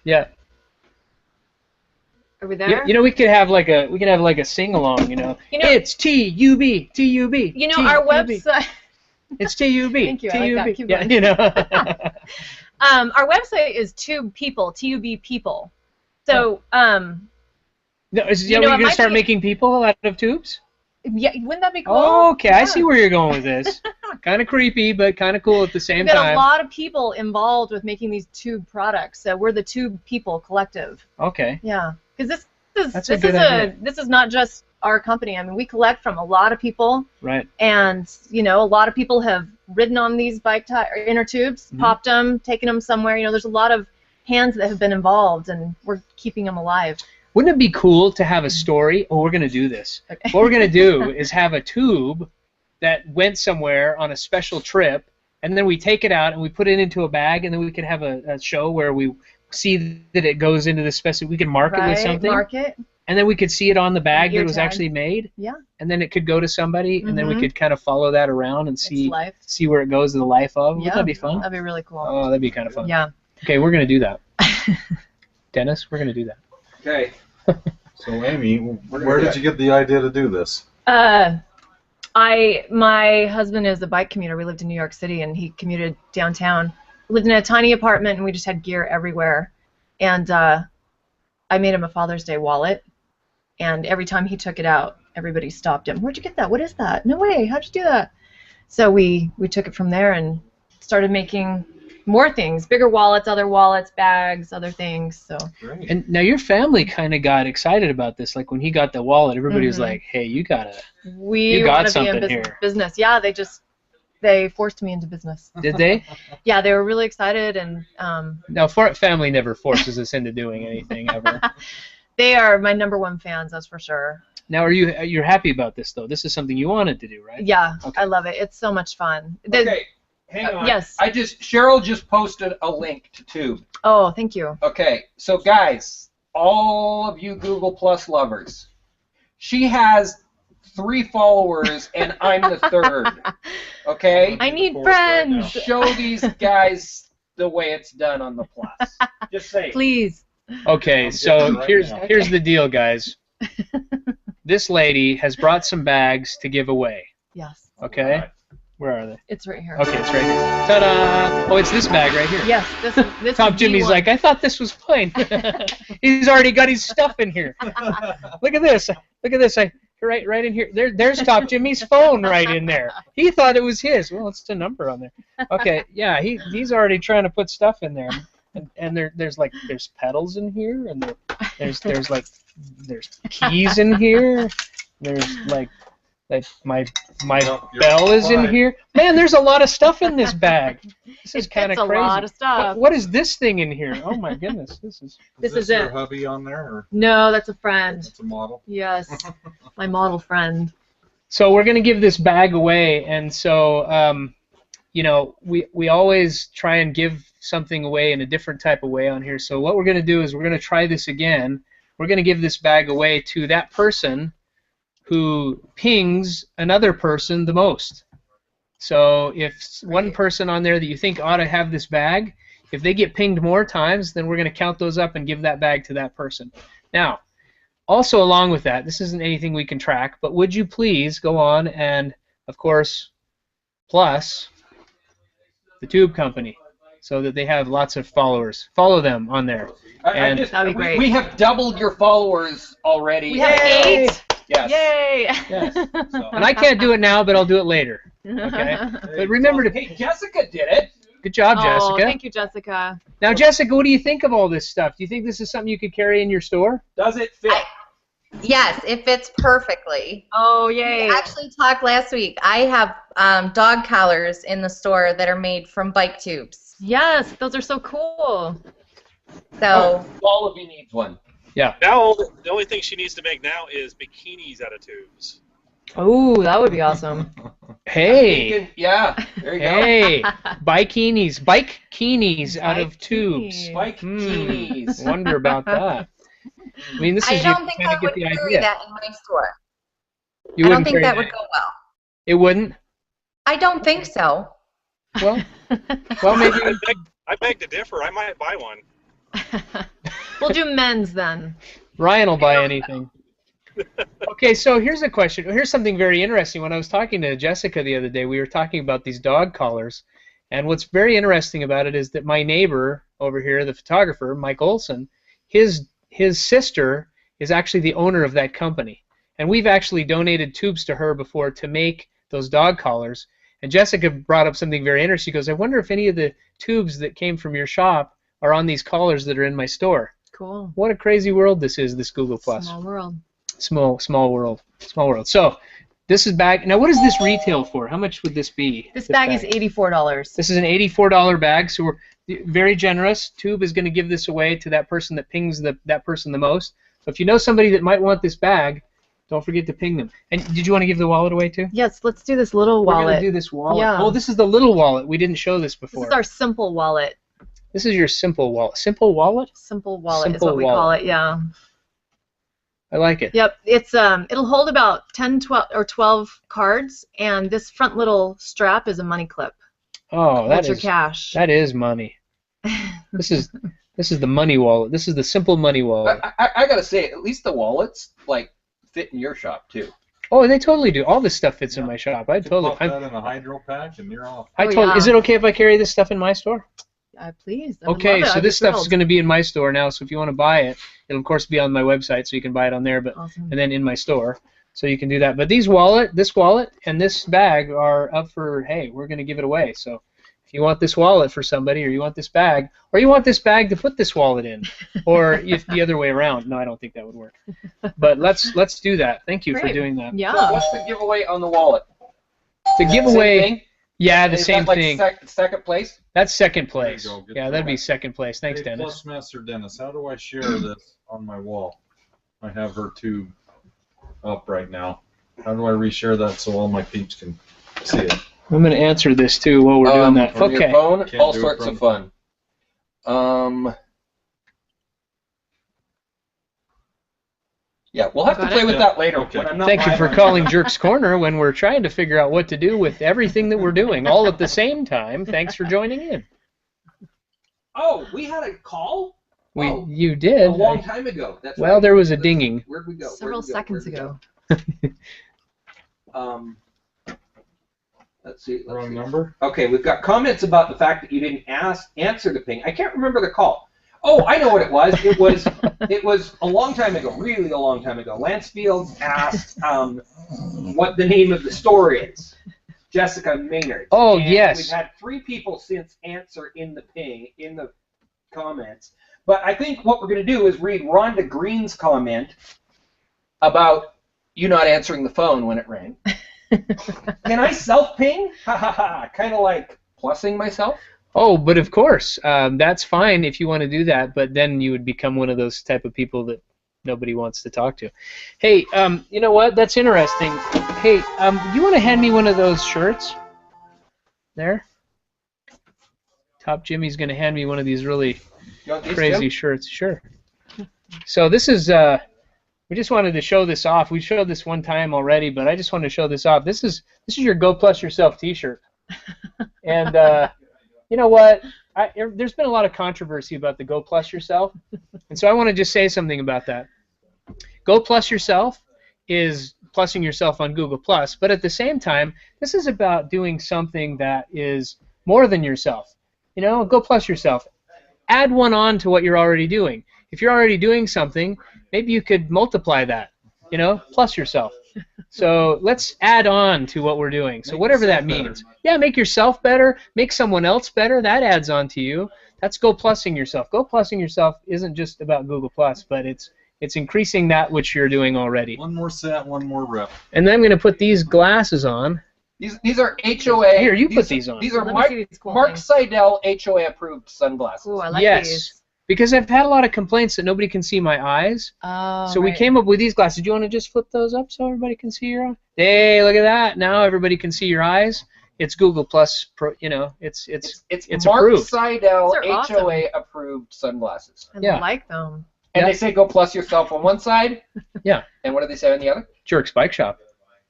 Yeah.
Are we there?
You know, we could have like a sing along. You know, it's TUB. TUB.
You know, our
TUB.
website.
It's TUB.
Thank you. I like that. Keep
Yeah,
going.
you know.
Our website is Tube People. TUB People. So,
No, is
You
that
know,
where
it
you're gonna
might
start
be-
making people out of tubes?
yeah, wouldn't that be cool?
Oh, okay, I
Yeah.
see where you're going with this. Kind of creepy, but kind of cool at the same
We've got
time.
a lot of people involved with making these tube products. So we're the Tube People Collective.
Okay.
Yeah, because
That's a good idea.
this is not just our company. I mean, we collect from a lot of people,
Right.
and you know, a lot of people have ridden on these inner tubes,
Mhm.
popped them, taken them somewhere. You know, there's a lot of hands that have been involved, and we're keeping them alive.
Wouldn't it be cool to have a story? Oh, we're gonna do this.
Okay.
What we're gonna do is have a tube that went somewhere on a special trip, and then we take it out and we put it into a bag, and then we could have a show where we see that it goes into the specific. We can mark it with something,
Mark it.
and then we could see it on the bag that
Ear
it was
tag.
actually made.
Yeah.
And then it could go to somebody, and then we
Mhm.
could kind of follow that around and
It's
see
life.
where it goes to the life of. Wouldn't
Yeah.
that be fun?
That'd be really cool.
Oh, that'd be kind of fun.
Yeah.
Okay, we're gonna do that. Dennis, we're gonna do that.
Okay.
So, Amy, where did you get the idea to do this?
My husband is a bike commuter. We lived in New York City, and he commuted downtown. We lived in a tiny apartment, and we just had gear everywhere. And I made him a Father's Day wallet, and every time he took it out, everybody stopped him. Where'd you get that? What is that? No way. How'd you do that? So we took it from there and started making more things, bigger wallets, other wallets, bags, other things. So
Great.
And now your family kind of got excited about this. Like when he got the wallet, everybody was
Mhm.
like, "Hey, you gotta."
we
You got
want to be in
something here.
business. Yeah, they forced me into business.
Did they?
Yeah, they were really excited, and
No, family never forces us into doing anything ever.
they are my #1 fans, that's for sure.
Now, you're happy about this though? This is something you wanted to do, right?
Yeah,
Okay.
I love it. It's so much fun.
Okay. Hang on.
Yes.
Cheryl just posted a link to Tube.
Oh, thank you.
Okay, so guys, all of you Google Plus lovers, she has 3 followers and I'm the 3rd. Okay?
I need
Fourth right now.
friends.
Show these guys the way it's done on the Plus. Just say.
Please.
Okay,
I'm
so
getting it right now.
here's the deal, guys. This lady has brought some bags to give away.
Yes.
Okay,
Alright.
where are they?
It's right here.
Okay, it's right here. Ta-da! Oh, it's this bag right here.
Yes, this
Tom
is
Jimmy's
the
like, I thought this was mine. He's already got his stuff in here. Look at this. Look at this. Right in here. There's Top Jimmy's phone right in there. He thought it was his. Well, it's a number on there. Okay, yeah, he's already trying to put stuff in there. And there's pedals in here, and there's keys in here. There's Like my
Well, you're
bell is in
fine.
here. Man, there's a lot of stuff in this bag. This is kind of
It's a
crazy.
lot of stuff.
What is this thing in here? Oh my goodness, this is.
This
Is
is
your
it.
hubby on there, or
No, that's a friend.
it's a model?
Yes, my model friend.
So we're gonna give this bag away, and so you know, we always try and give something away in a different type of way on here. So what we're gonna do is we're gonna try this again. We're gonna give this bag away to that person who pings another person the most. So if one person on there that you think ought to have this bag, if they get pinged more times, then we're going to count those up and give that bag to that person. Now, also along with that, this isn't anything we can track, but would you please go on and, of course, plus the Tube Company so that they have lots of followers. Follow them on there. And
That'd be great.
We have doubled your followers already.
We have
Yay!
8.
Yes.
Yay!
Yes.
So-
And I can't do it now, but I'll do it later. Okay? But remember to...
Hey, Jessica did it.
Good job,
Oh,
Jessica.
thank you, Jessica.
Now, Jessica, what do you think of all this stuff? Do you think this is something you could carry in your store?
Does it fit?
Yes, it fits perfectly.
Oh, yay.
We actually talked last week. I have dog collars in the store that are made from bike tubes.
Yes, those are so cool.
So
All of you needs one.
Yeah.
Now, the only thing she needs to make now is bikinis out of tubes.
Oh, that would be awesome.
Hey.
Yeah, there you go.
Hey. Bikekinis out of tubes.
Spike keys.
Wonder about that. I mean, this
I
is you
don't think
kind
I
of get
would
the
carry
idea.
that in my store.
You
I
wouldn't
don't think
carry
that would go well.
It wouldn't?
I don't think so.
Well, maybe.
I beg to differ. I might buy one.
We'll do men's then.
Ryan will buy anything. Okay, so here's a question. Here's something very interesting. When I was talking to Jessica the other day, we were talking about these dog collars. And what's very interesting about it is that my neighbor over here, the photographer, Mike Olson, his sister is actually the owner of that company. And we've actually donated tubes to her before to make those dog collars. And Jessica brought up something very interesting. She goes, I wonder if any of the tubes that came from your shop are on these collars that are in my store.
Cool.
What a crazy world this is, this Google+.
Small world.
Small world. So, this is bag. Now, what is this retail for? How much would this be?
This bag is $84.
This is an $84 bag, so we're very generous. Tube is going to give this away to that person that pings that person the most. So if you know somebody that might want this bag, don't forget to ping them. And did you want to give the wallet away too?
Yes, let's do this little
We're going
wallet.
to do this wallet.
Yeah.
Oh, this is the little wallet. We didn't show this before.
This is our simple wallet.
This is your simple wallet. Simple wallet?
Simple wallet is
Simple
what we
wallet.
call it, yeah.
I like it.
Yep, it's it'll hold about 10, 12, or 12 cards, and this front little strap is a money clip.
Oh,
Hold your cash.
that is money. This is the money wallet. This is the simple money wallet.
I gotta say, at least the wallets like fit in your shop too.
Oh, they totally do. All this stuff fits in my shop. I totally.
Pop that in a hydro pack and you're off.
yeah.
Is it okay if I carry this stuff in my store?
Please. I would
Okay,
love it.
so
I'd be
this stuff's
thrilled.
going to be in my store now. So if you want to buy it, it'll of course be on my website, so you can buy it on there. But
Awesome.
and then in my store, so you can do that. But this wallet, and this bag are up for. Hey, we're going to give it away. So if you want this wallet for somebody, or you want this bag, or you want this bag to put this wallet in, or if the other way around. No, I don't think that would work. But let's do that. Thank you for
Great.
doing that.
Yeah.
So what's the giveaway on the wallet?
The
Same
giveaway.
thing?
Yeah, the
Is
same
that like
thing.
Second place?
That's second place.
There you go. Good
Yeah,
for
that'd be
that.
second place. Thanks,
Hey,
Dennis.
Plus Master Dennis, how do I share this on my wall? I have her tube up right now. How do I reshare that so all my peeps can see it?
I'm going to answer this too while we're doing that.
From your
Okay.
phone,
Can't
all
do it
sorts
from-
of fun. Yeah, we'll have to
Got
play
it?
with that later.
Okay.
When I'm not
Thank you
live
for
on-
calling Jerk's Corner when we're trying to figure out what to do with everything that we're doing all at the same time. Thanks for joining in.
Oh, we had a call
You
a
did.
long time ago. That's
Well,
right.
there was a dinging.
Where'd we go?
Several
Where'd we go?
seconds
Where'd we
ago.
go? Let's see.
Wrong number?
Okay, we've got comments about the fact that you didn't answer the ping. I can't remember the call. Oh, I know what it was. It was a long time ago, really a long time ago. Lance Fields asked what the name of the store is. Jessica Maynard.
Oh,
And
yes.
We've had 3 people since answer in the ping, in the comments. But I think what we're going to do is read Rhonda Green's comment about You not answering the phone when it rang. Can I self-ping? Ha ha ha. Kind of like plussing myself.
Oh, but of course, that's fine if you want to do that, but then you would become one of those type of people that nobody wants to talk to. Hey, you know what? That's interesting. Hey, you want to hand me one of those shirts? There? Top Jimmy's going to hand me one of these really crazy shirts. Sure. So this is, we just wanted to show this off. We showed this one time already, but I just wanted to show this off. This is your Go Plus Yourself t-shirt. And you know what? There's been a lot of controversy about the Go Plus Yourself, and so I want to just say something about that. Go Plus Yourself is plussing yourself on Google Plus, but at the same time, this is about doing something that is more than yourself. You know, Go Plus Yourself. Add one on to what you're already doing. If you're already doing something, maybe you could multiply that. You know, plus yourself. So let's add on to what we're doing. So whatever that means. Yeah, make yourself better. Make someone else better. That adds on to you. That's Go Plussing yourself. Go Plussing yourself isn't just about Google Plus, but it's increasing that which you're doing already.
One more set, one more rep.
And then I'm going to put these glasses on.
These are HOA.
Here, you put these on.
These are Mark Seidel HOA approved sunglasses.
Ooh, I like these.
Because I've had a lot of complaints that nobody can see my eyes.
Oh,
so we came up with these glasses. Do you want to just flip those up so everybody can see your eyes? Hey, look at that. Now everybody can see your eyes. It's Google Plus, you know, it's
Mark
approved.
Seidel HOA
awesome.
approved sunglasses.
I like them.
And they say Go Plus Yourself on one side.
Yeah.
And what do they say on the other?
Jerk's Bike Shop.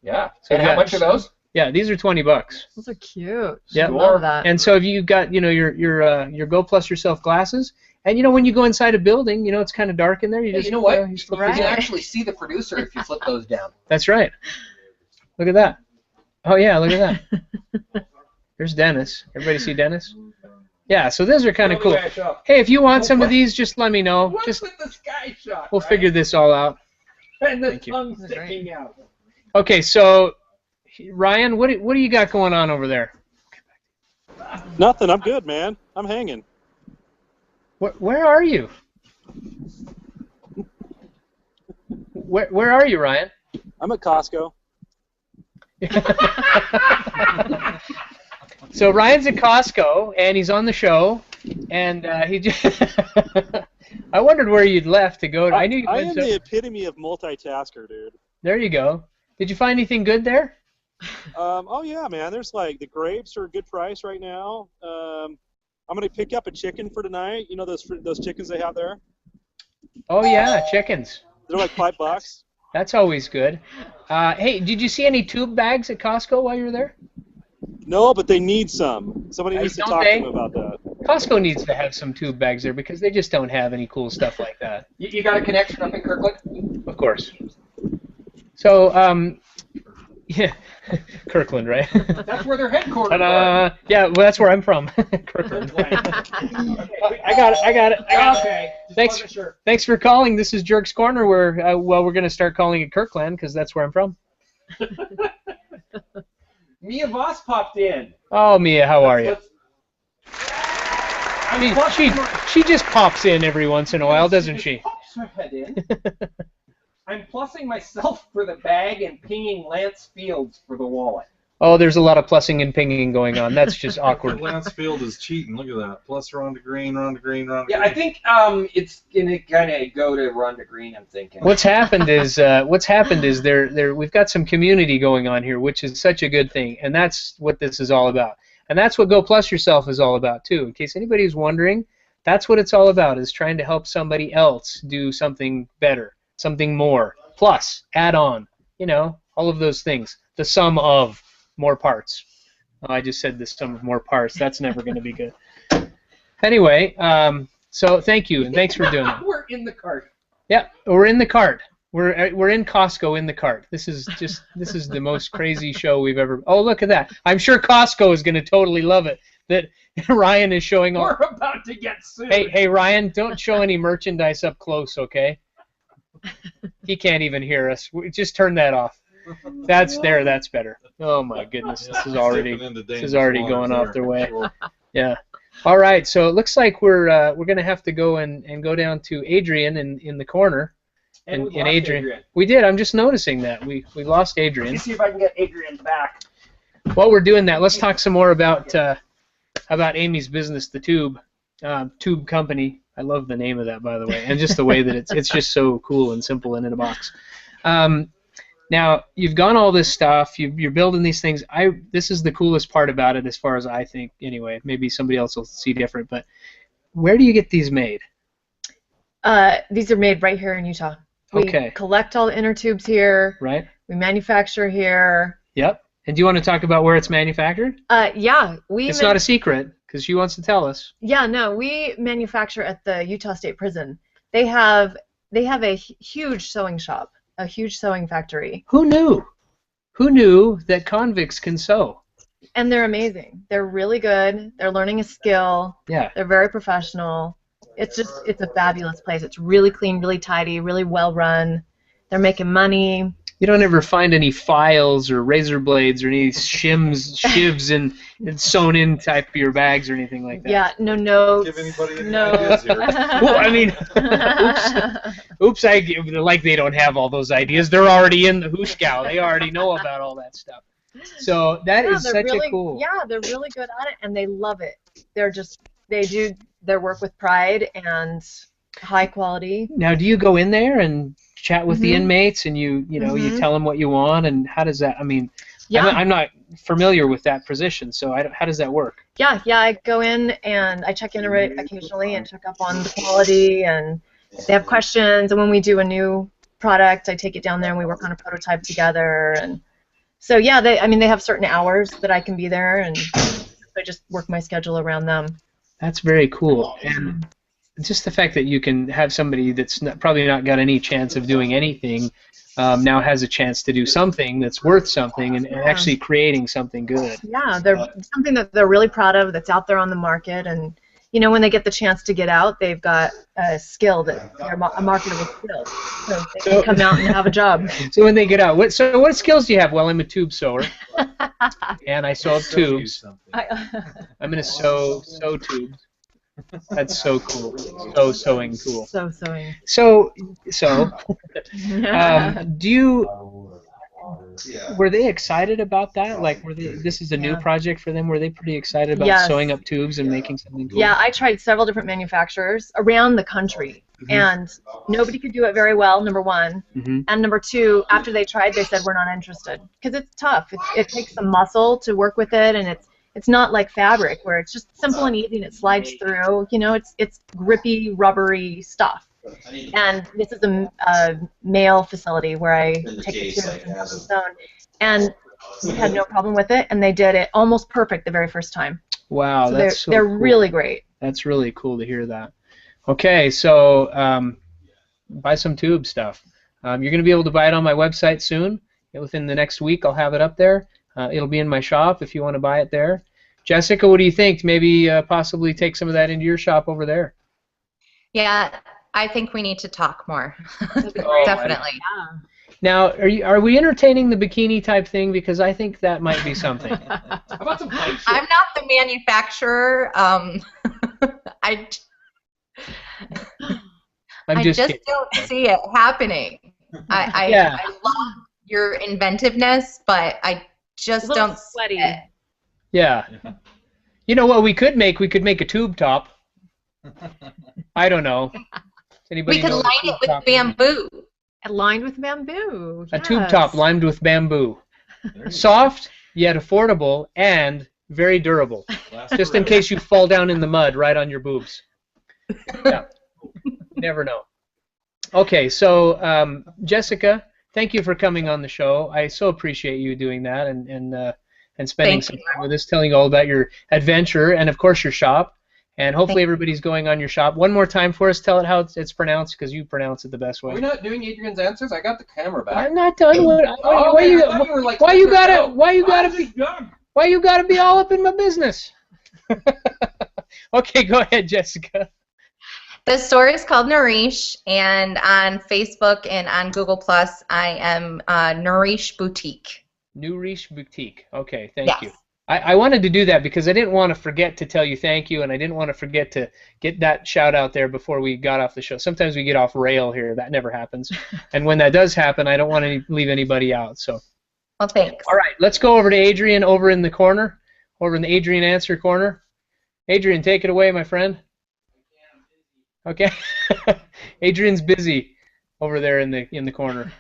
Yeah. So and how much are those?
Yeah, these are $20.
Those are cute.
Yeah.
I love that.
And so if you've got, you know, your Go Plus Yourself glasses, and you know when you go inside a building, you know it's kind of dark in there. You
know what?
You
can actually see the producer if you flip those down.
That's right. Look at that. Oh yeah, look at that. There's Dennis. Everybody see Dennis? Yeah. So those are kind of cool. Hey, if you want some of these, just let me know.
What's with the sky shot?
We'll figure this all out.
And the tongue sticking out.
Okay, so Ryan, what do you got going on over there?
Nothing. I'm good, man. I'm hanging.
Where are you? Where are you, Ryan?
I'm at Costco.
So Ryan's at Costco, and he's on the show, and he just I wondered where you'd left to go. I knew you
I am the epitome of multitasker, dude.
There you go. Did you find anything good there?
Oh yeah, man. There's like the grapes are a good price right now. I'm gonna pick up a chicken for tonight. You know those chickens they have there?
Oh yeah, chickens.
They're like $5.
That's always good. Hey, did you see any tube bags at Costco while you were there?
No, but they need some. Somebody needs to talk to them about that.
Costco needs to have some tube bags there because they just don't have any cool stuff like that.
You got a connection up in Kirkland?
Of course. So, yeah, Kirkland, right?
That's where they're headquartered.
Yeah, well, that's where I'm from, Kirkland. I got it.
Okay.
Thanks for calling. This is Jerk's Corner, where we're going to start calling it Kirkland because that's where I'm from.
Mia Voss popped in.
Oh, Mia, how are you? She just pops in every once in a while, doesn't she?
Pops her head in. I'm plussing myself for the bag and pinging Lance Fields for the wallet.
Oh, there's a lot of plussing and pinging going on. That's just awkward.
Lance Field is cheating. Look at that. Plus Ron to Green, Ron to Green, Ron to
Green. Yeah, I think it's gonna kind of go to Ron to Green. I'm thinking.
What's happened is we've got some community going on here, which is such a good thing, and that's what this is all about. And that's what Go Plus Yourself is all about too. In case anybody's wondering, that's what it's all about: is trying to help somebody else do something better, something more, plus, add on. You know, all of those things. The sum of more parts. Oh, I just said the sum of more parts. That's never going to be good. Anyway, so thank you, and thanks for doing it.
We're in the cart.
Yeah, we're in the cart. We're in Costco in the cart. This is the most crazy show we've ever. Oh, look at that! I'm sure Costco is going to totally love it that Ryan is showing off.
We're about to get sued.
Hey, Ryan, don't show any merchandise up close, okay? He can't even hear us. Just turn that off. That's better. Oh my goodness, this is already going off their way. Sure. Yeah. All right, so it looks like we're gonna have to go and go down to Adrian in the corner,
And we
and
lost
Adrian. We did. I'm just noticing that we lost
Let
Adrian.
me see if I can get Adrian back.
While we're doing that, let's talk some more about Amy's business, the Tube Company. I love the name of that, by the way, and just the way that it's just so cool and simple and in a box. Now you've gone all this stuff. You're building these things. This is the coolest part about it, as far as I think. Anyway, maybe somebody else will see different. But where do you get these made?
These are made right here in Utah. We collect all the inner tubes here.
Right.
We manufacture here.
Yep. And do you want to talk about where it's manufactured?
Yeah.
It's not a secret, because she wants to tell us.
Yeah, no, we manufacture at the Utah State Prison. They have a huge sewing shop, a huge sewing factory.
Who knew? Who knew that convicts can sew?
And they're amazing. They're really good. They're learning a skill.
Yeah.
They're very professional. It's a fabulous place. It's really clean, really tidy, really well run. They're making money.
You don't ever find any files or razor blades or any shivs and sewn in type of your bags or anything like that.
Yeah, no notes.
Give anybody any
No.
ideas here.
Well, I mean, oops, like they don't have all those ideas. They're already in the hooshgow. They already know about all that stuff. So that is such a cool.
Yeah, they're really good at it, and they love it. They do their work with pride and high quality.
Now, do you go in there and chat with the inmates, and you you tell them what you want, and how does that? I mean,
yeah.
I'm not familiar with that position, so how does that work?
Yeah, I go in and I check in occasionally and check up on the quality, and if they have questions, and when we do a new product, I take it down there and we work on a prototype together, and so yeah, they have certain hours that I can be there, and I just work my schedule around them.
That's very cool, and just the fact that you can have somebody that's probably not got any chance of doing anything now has a chance to do something that's worth something and actually creating something good.
Yeah, they're something that they're really proud of, that's out there on the market, and when they get the chance to get out, they've got a skill they're a marketable skill, so they can come out and have a job.
So when they get out, what skills do you have? Well, I'm a tube sewer, and I sew up tubes. I'm gonna sew tubes. That's so cool. Sewing cool.
Sewing.
Do you? Were they excited about that? Like, this is a new project for them? Were they pretty excited about sewing up tubes and making something cool?
Yeah, I tried several different manufacturers around the country, and nobody could do it very well, number one. And number two, after they tried, they said, we're not interested. Because it's tough. It takes some muscle to work with it, and it's not like fabric where it's just simple and easy and it slides through. It's grippy, rubbery stuff. And this is a male facility where I take the tubes and have them sewn. And we had no problem with it, and they did it almost perfect the very first time.
Wow,
so
that's
they're
cool.
really great.
That's really cool to hear that. Okay, so buy some tube stuff. You're going to be able to buy it on my website soon. Within the next week, I'll have it up there. It'll be in my shop if you want to buy it there. Jessica, what do you think? Maybe possibly take some of that into your shop over there.
Yeah, I think we need to talk more.
Oh,
Definitely.
Yeah.
Now, are we entertaining the bikini type thing? Because I think that might be something.
How about some pipe shit?
I'm not the manufacturer. I just don't see it happening. I love your inventiveness, but I just don't
sweaty.
see it.
Yeah. You know what we could make? We could make a tube top. I don't know. Anybody
We could
know what
line
tube
it with
top is?
bamboo.
Lined with bamboo.
A tube top lined with bamboo. Soft, yet affordable, and very durable. Just in case you fall down in the mud right on your boobs. Yeah. Never know. Okay, so Jessica, thank you for coming on the show. I so appreciate you doing that and spending some time with us, telling all about your adventure and, of course, your shop. And hopefully everybody's going on your shop. One more time for us. Tell it how it's pronounced, because you pronounce it the best way.
Are we not doing Adrian's answers? I got the camera back.
I'm not done. Why you gotta be all up in my business? Okay, go ahead, Jessica.
The store is called Nourish, and on Facebook and on Google Plus, I am Nourish Boutique.
Nourish Boutique. Okay, thank you. I wanted to do that because I didn't want to forget to tell you thank you, and I didn't want to forget to get that shout out there before we got off the show. Sometimes we get off rail here. That never happens. And when that does happen, I don't want to leave anybody out. So.
Well, thanks.
All right, let's go over to Adrian over in the corner, over in the Adrian Answer corner. Adrian, take it away, my friend. Okay. Adrian's busy over there in the corner.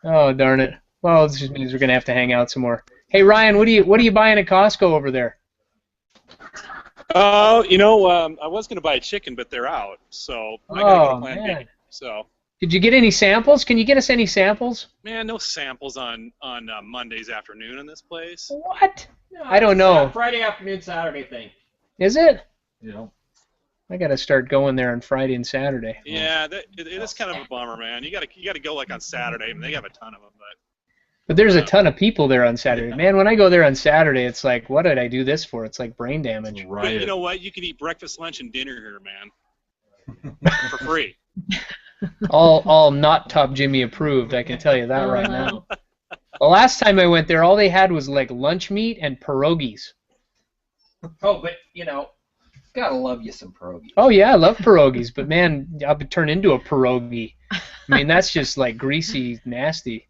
Oh, darn it. Well, this just means we're gonna have to hang out some more. Hey, Ryan, what are you buying at Costco over there?
You know, I was gonna buy a chicken, but they're out, so I gotta go Plan B. So.
Did you get any samples? Can you get us any samples?
Man, no samples on Mondays afternoon in this place.
What?
No,
I don't know.
Friday afternoon, Saturday thing.
Is it?
Yeah.
I gotta start going there on Friday and Saturday.
Yeah, it is kind of a bummer, man. You gotta go like on Saturday, and they have a ton of them,
But there's a ton of people there on Saturday. Man, when I go there on Saturday, it's like, what did I do this for? It's like brain damage.
Right.
But you know what? You can eat breakfast, lunch, and dinner here, man, for free.
All not Top Jimmy approved, I can tell you that right now. The last time I went there, all they had was like lunch meat and pierogies.
Oh, but you know, gotta love you some pierogies.
Oh yeah, I love pierogies, but man, I'll turn into a pierogi. I mean, that's just like greasy, nasty.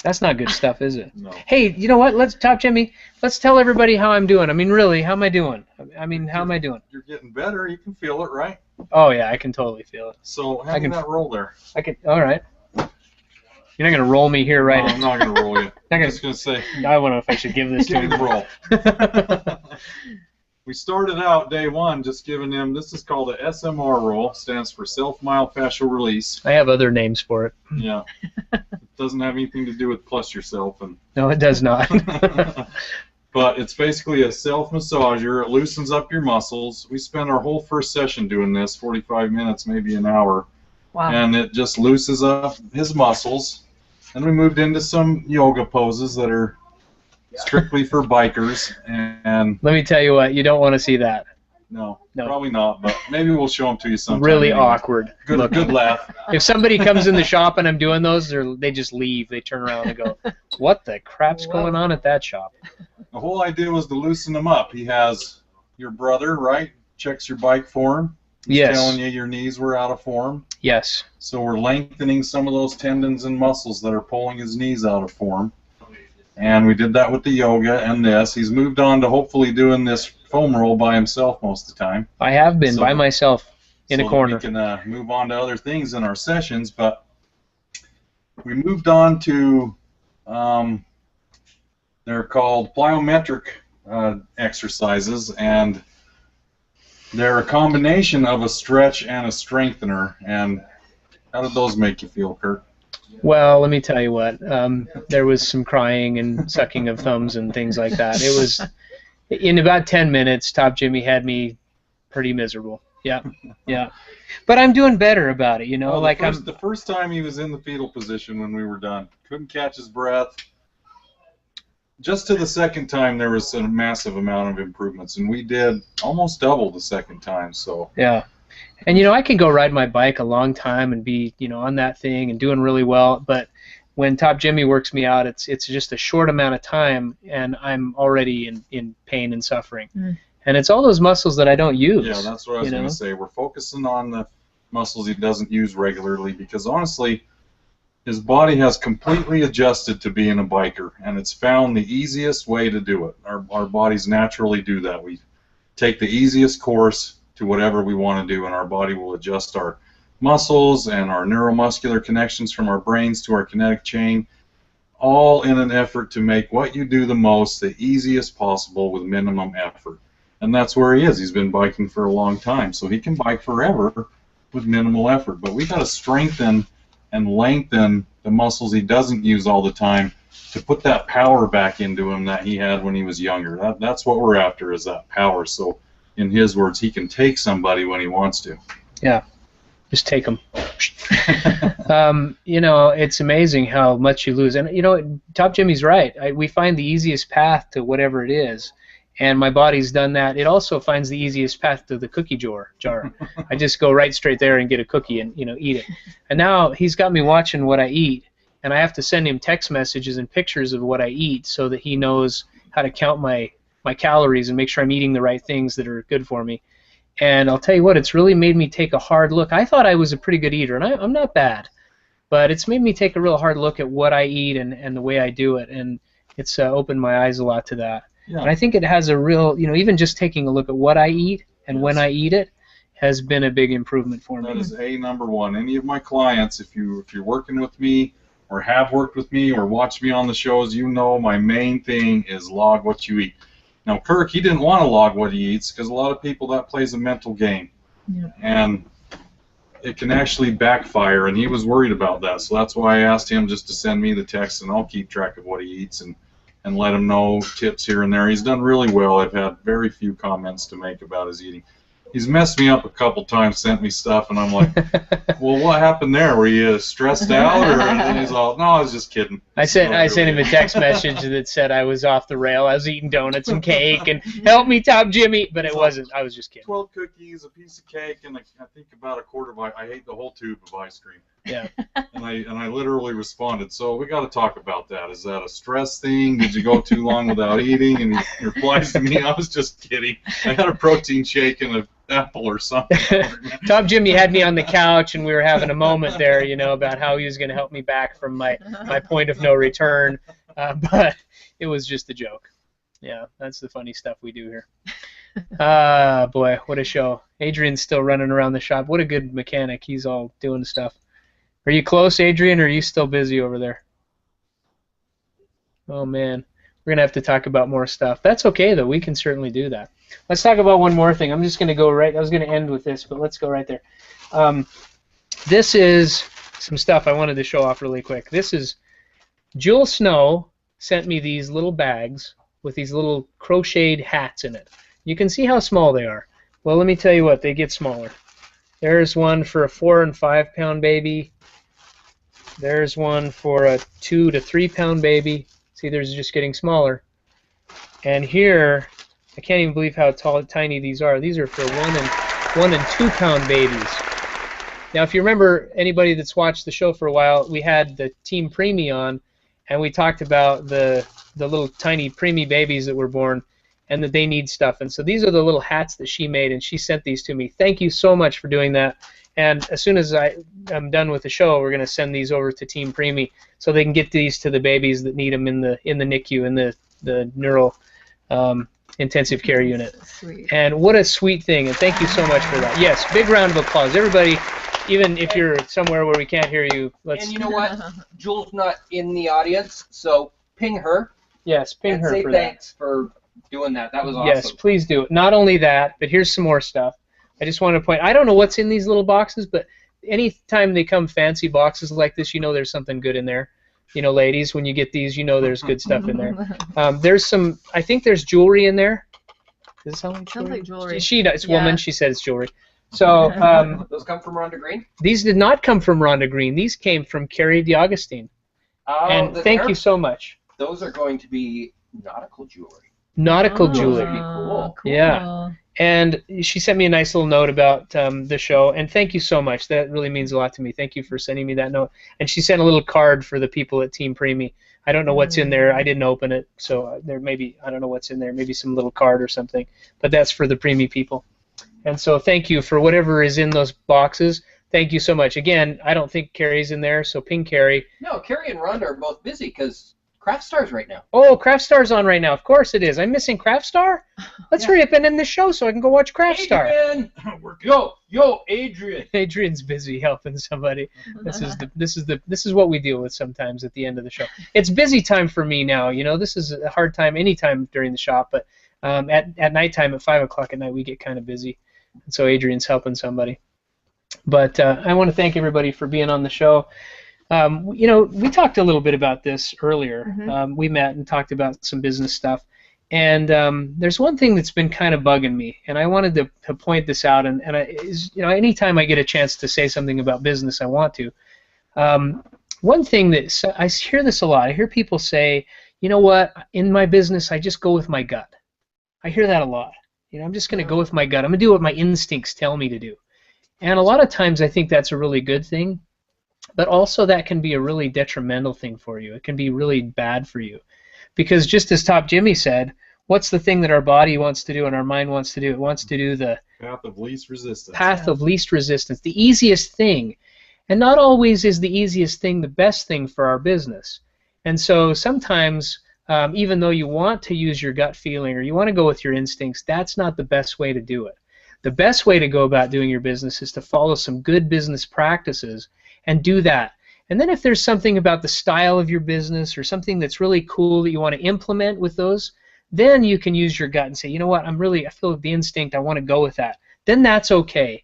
That's not good stuff, is it?
No.
Hey, you know what? Top Jimmy, let's tell everybody how I'm doing. I mean, really, how am I doing? I mean, how am I doing?
You're getting better. You can feel it, right?
Oh yeah, I can totally feel it.
So hand me that roll there.
I can. All right. You're not gonna roll me here, right?
No, I'm not gonna roll you. I'm just gonna say.
I don't know if I should give this to
Give
you.
me the roll. We started out day one just giving him. This is called a SMR roll. Stands for self-myofascial release.
I have other names for it.
Yeah. It doesn't have anything to do with plus yourself and.
No, it does not.
But it's basically a self-massager. It loosens up your muscles. We spent our whole first session doing this, 45 minutes, maybe an hour.
Wow.
And it just loosens up his muscles. And we moved into some yoga poses that are strictly for bikers. And
Let me tell you what, you don't want to see that.
no,
No.
probably not, but maybe we'll show them to you sometime.
Really
anyway.
awkward.
Good laugh.
If somebody comes in the shop and I'm doing those, they just leave. They turn around and go, what the crap's going on at that shop?
The whole idea was to loosen him up. He has your brother, right? Checks your bike form. He's
Yes.
telling you your knees were out of form.
Yes.
So we're lengthening some of those tendons and muscles that are pulling his knees out of form. And we did that with the yoga and this. He's moved on to hopefully doing this foam roll by himself most of the time.
I have been
So-
by myself in
so
a
that
corner.
we can move on to other things in our sessions, but we moved on to they're called plyometric exercises, and they're a combination of a stretch and a strengthener. And how did those make you feel, Kirk?
Well, let me tell you what. There was some crying and sucking of thumbs and things like that. It was, in about 10 minutes, Top Jimmy had me pretty miserable. Yeah, yeah. But I'm doing better about it, you know.
Well, the first time he was in the fetal position when we were done, couldn't catch his breath. Just to the second time, there was a massive amount of improvements, and we did almost double the second time. So
yeah. And, you know, I can go ride my bike a long time and be, you know, on that thing and doing really well. But when Top Jimmy works me out, it's just a short amount of time, and I'm already in pain and suffering.
Mm.
And it's all those muscles that I don't use.
yeah, that's what I was
you
going
know?
to say. We're focusing on the muscles he doesn't use regularly because, honestly, his body has completely adjusted to being a biker, and it's found the easiest way to do it. Our bodies naturally do that. We take the easiest course to whatever we want to do, and our body will adjust our muscles and our neuromuscular connections from our brains to our kinetic chain, all in an effort to make what you do the most the easiest possible with minimum effort. And that's where he is. He's been biking for a long time, so he can bike forever with minimal effort. But we got to strengthen and lengthen the muscles he doesn't use all the time to put that power back into him that he had when he was younger. That's what we're after, is that power. So, in his words, he can take somebody when he wants to.
Yeah. Just take them. You know, it's amazing how much you lose. And, you know, Top Jimmy's right. We find the easiest path to whatever it is. And my body's done that. It also finds the easiest path to the cookie jar. I just go right straight there and get a cookie and, you know, eat it. And now he's got me watching what I eat. and I have to send him text messages and pictures of what I eat so that he knows how to count my calories and make sure I'm eating the right things that are good for me. And I'll tell you what, it's really made me take a hard look. I thought I was a pretty good eater, and I'm not bad, but it's made me take a real hard look at what I eat and the way I do it, and it's opened my eyes a lot to that.
Yeah.
And I think it has a real, even just taking a look at what I eat and when I eat it has been a big improvement for me.
That is number one. Any of my clients, if you're working with me or have worked with me or watch me on the shows, my main thing is log what you eat. Now, Kirk, he didn't want to log what he eats because a lot of people, that plays a mental game.
Yeah.
And it can actually backfire, and he was worried about that. So that's why I asked him just to send me the text, and I'll keep track of what he eats and let him know tips here and there. He's done really well. I've had very few comments to make about his eating. He's messed me up a couple times, sent me stuff, and I'm like, well, what happened there? Were you stressed out? And he's all, no, I was just kidding.
I sent him a text message that said I was off the rail. I was eating donuts and cake, and help me, Top Jimmy, but it wasn't. I was just kidding.
12 cookies, a piece of cake, and I think about a quarter of I ate the whole tube of ice cream.
Yeah.
And I literally responded, so we got to talk about that. Is that a stress thing? Did you go too long without eating? And he replies to me, I was just kidding. I had a protein shake and an apple or something.
Tom Jimmy had me on the couch, and we were having a moment there, about how he was going to help me back from my point of no return. But it was just a joke. Yeah, that's the funny stuff we do here. Boy, what a show. Adrian's still running around the shop. What a good mechanic. He's all doing stuff. Are you close, Adrian, or are you still busy over there? Oh, man. We're going to have to talk about more stuff. That's okay, though. We can certainly do that. Let's talk about one more thing. I'm just going to go right. I was going to end with this, but let's go right there. This is some stuff I wanted to show off really quick. This is Jewel Snow sent me these little bags with these little crocheted hats in it. You can see how small they are. Well, let me tell you what. They get smaller. There's one for a 4 and 5 pound baby. There's one for a 2 to 3 pound baby. See, there's just getting smaller. And here, I can't even believe how tiny these are. These are for 1 and 2 pound babies. Now, if you remember, anybody that's watched the show for a while, we had the Team Preemie on, and we talked about the little tiny preemie babies that were born and that they need stuff. And so these are the little hats that she made, and she sent these to me. Thank you so much for doing that. And as soon as I'm done with the show, we're going to send these over to Team Preemie so they can get these to the babies that need them in the NICU, in the neural intensive care unit.
Sweet.
And what a sweet thing, and thank you so much for that. Yes, big round of applause. Everybody, even if you're somewhere where we can't hear you, let's...
And you know what? Jewel's not in the audience, so ping her.
Yes, ping
and
her
say
for
thanks for doing that. That was awesome.
Yes, please do. Not only that, but here's some more stuff. I just want to point, I don't know what's in these little boxes, but anytime they come fancy boxes like this, there's something good in there. Ladies, when you get these, there's good stuff in there. There's some, I think there's jewelry in there. Does it sound like jewelry?
Sounds like jewelry.
It's woman, she said it's jewelry. So,
those come from Rhonda Green?
These did not come from Rhonda Green. These came from Carrie DiAugustine.
Oh,
and thank you so much.
Those are going to be nautical jewelry.
Nautical jewelry.
That'd be cool.
Yeah. And she sent me a nice little note about the show, and thank you so much. That really means a lot to me. Thank you for sending me that note. And she sent a little card for the people at Team Preemie. I don't know what's in there. I didn't open it, so there maybe, I don't know what's in there. Maybe some little card or something. But that's for the Preemie people. And so thank you for whatever is in those boxes. Thank you so much. Again, I don't think Carrie's in there, so ping Carrie.
No, Carrie and Rhonda are both busy because Craft Star's right now.
Oh, Craft Star's on right now. Of course it is. I'm missing Craft Star? Let's hurry up and end the show so I can go watch Craft Star.
Adrian! Yo, Adrian.
Adrian's busy helping somebody. This is what we deal with sometimes at the end of the show. It's busy time for me now. This is a hard time any time during the shop, but at nighttime at 5 o'clock at night we get kind of busy. And so Adrian's helping somebody. But I want to thank everybody for being on the show. We talked a little bit about this earlier.
Mm-hmm.
We met and talked about some business stuff. And there's one thing that's been kind of bugging me, and I wanted to point this out. And anytime I get a chance to say something about business, I want to. One thing that I hear this a lot. I hear people say, you know what, in my business, I just go with my gut. I hear that a lot. I'm just going to go with my gut. I'm going to do what my instincts tell me to do. And a lot of times I think that's a really good thing. But also that can be a really detrimental thing for you. It can be really bad for you. Because just as Top Jimmy said, what's the thing that our body wants to do and our mind wants to do? It wants to do the
Path of least resistance.
path of least resistance, the easiest thing. And not always is the easiest thing the best thing for our business. And so sometimes, even though you want to use your gut feeling or you want to go with your instincts, that's not the best way to do it. The best way to go about doing your business is to follow some good business practices and do that. And then if there's something about the style of your business or something that's really cool that you want to implement with those, then you can use your gut and say, you know what, I feel the instinct, I want to go with that. Then that's okay.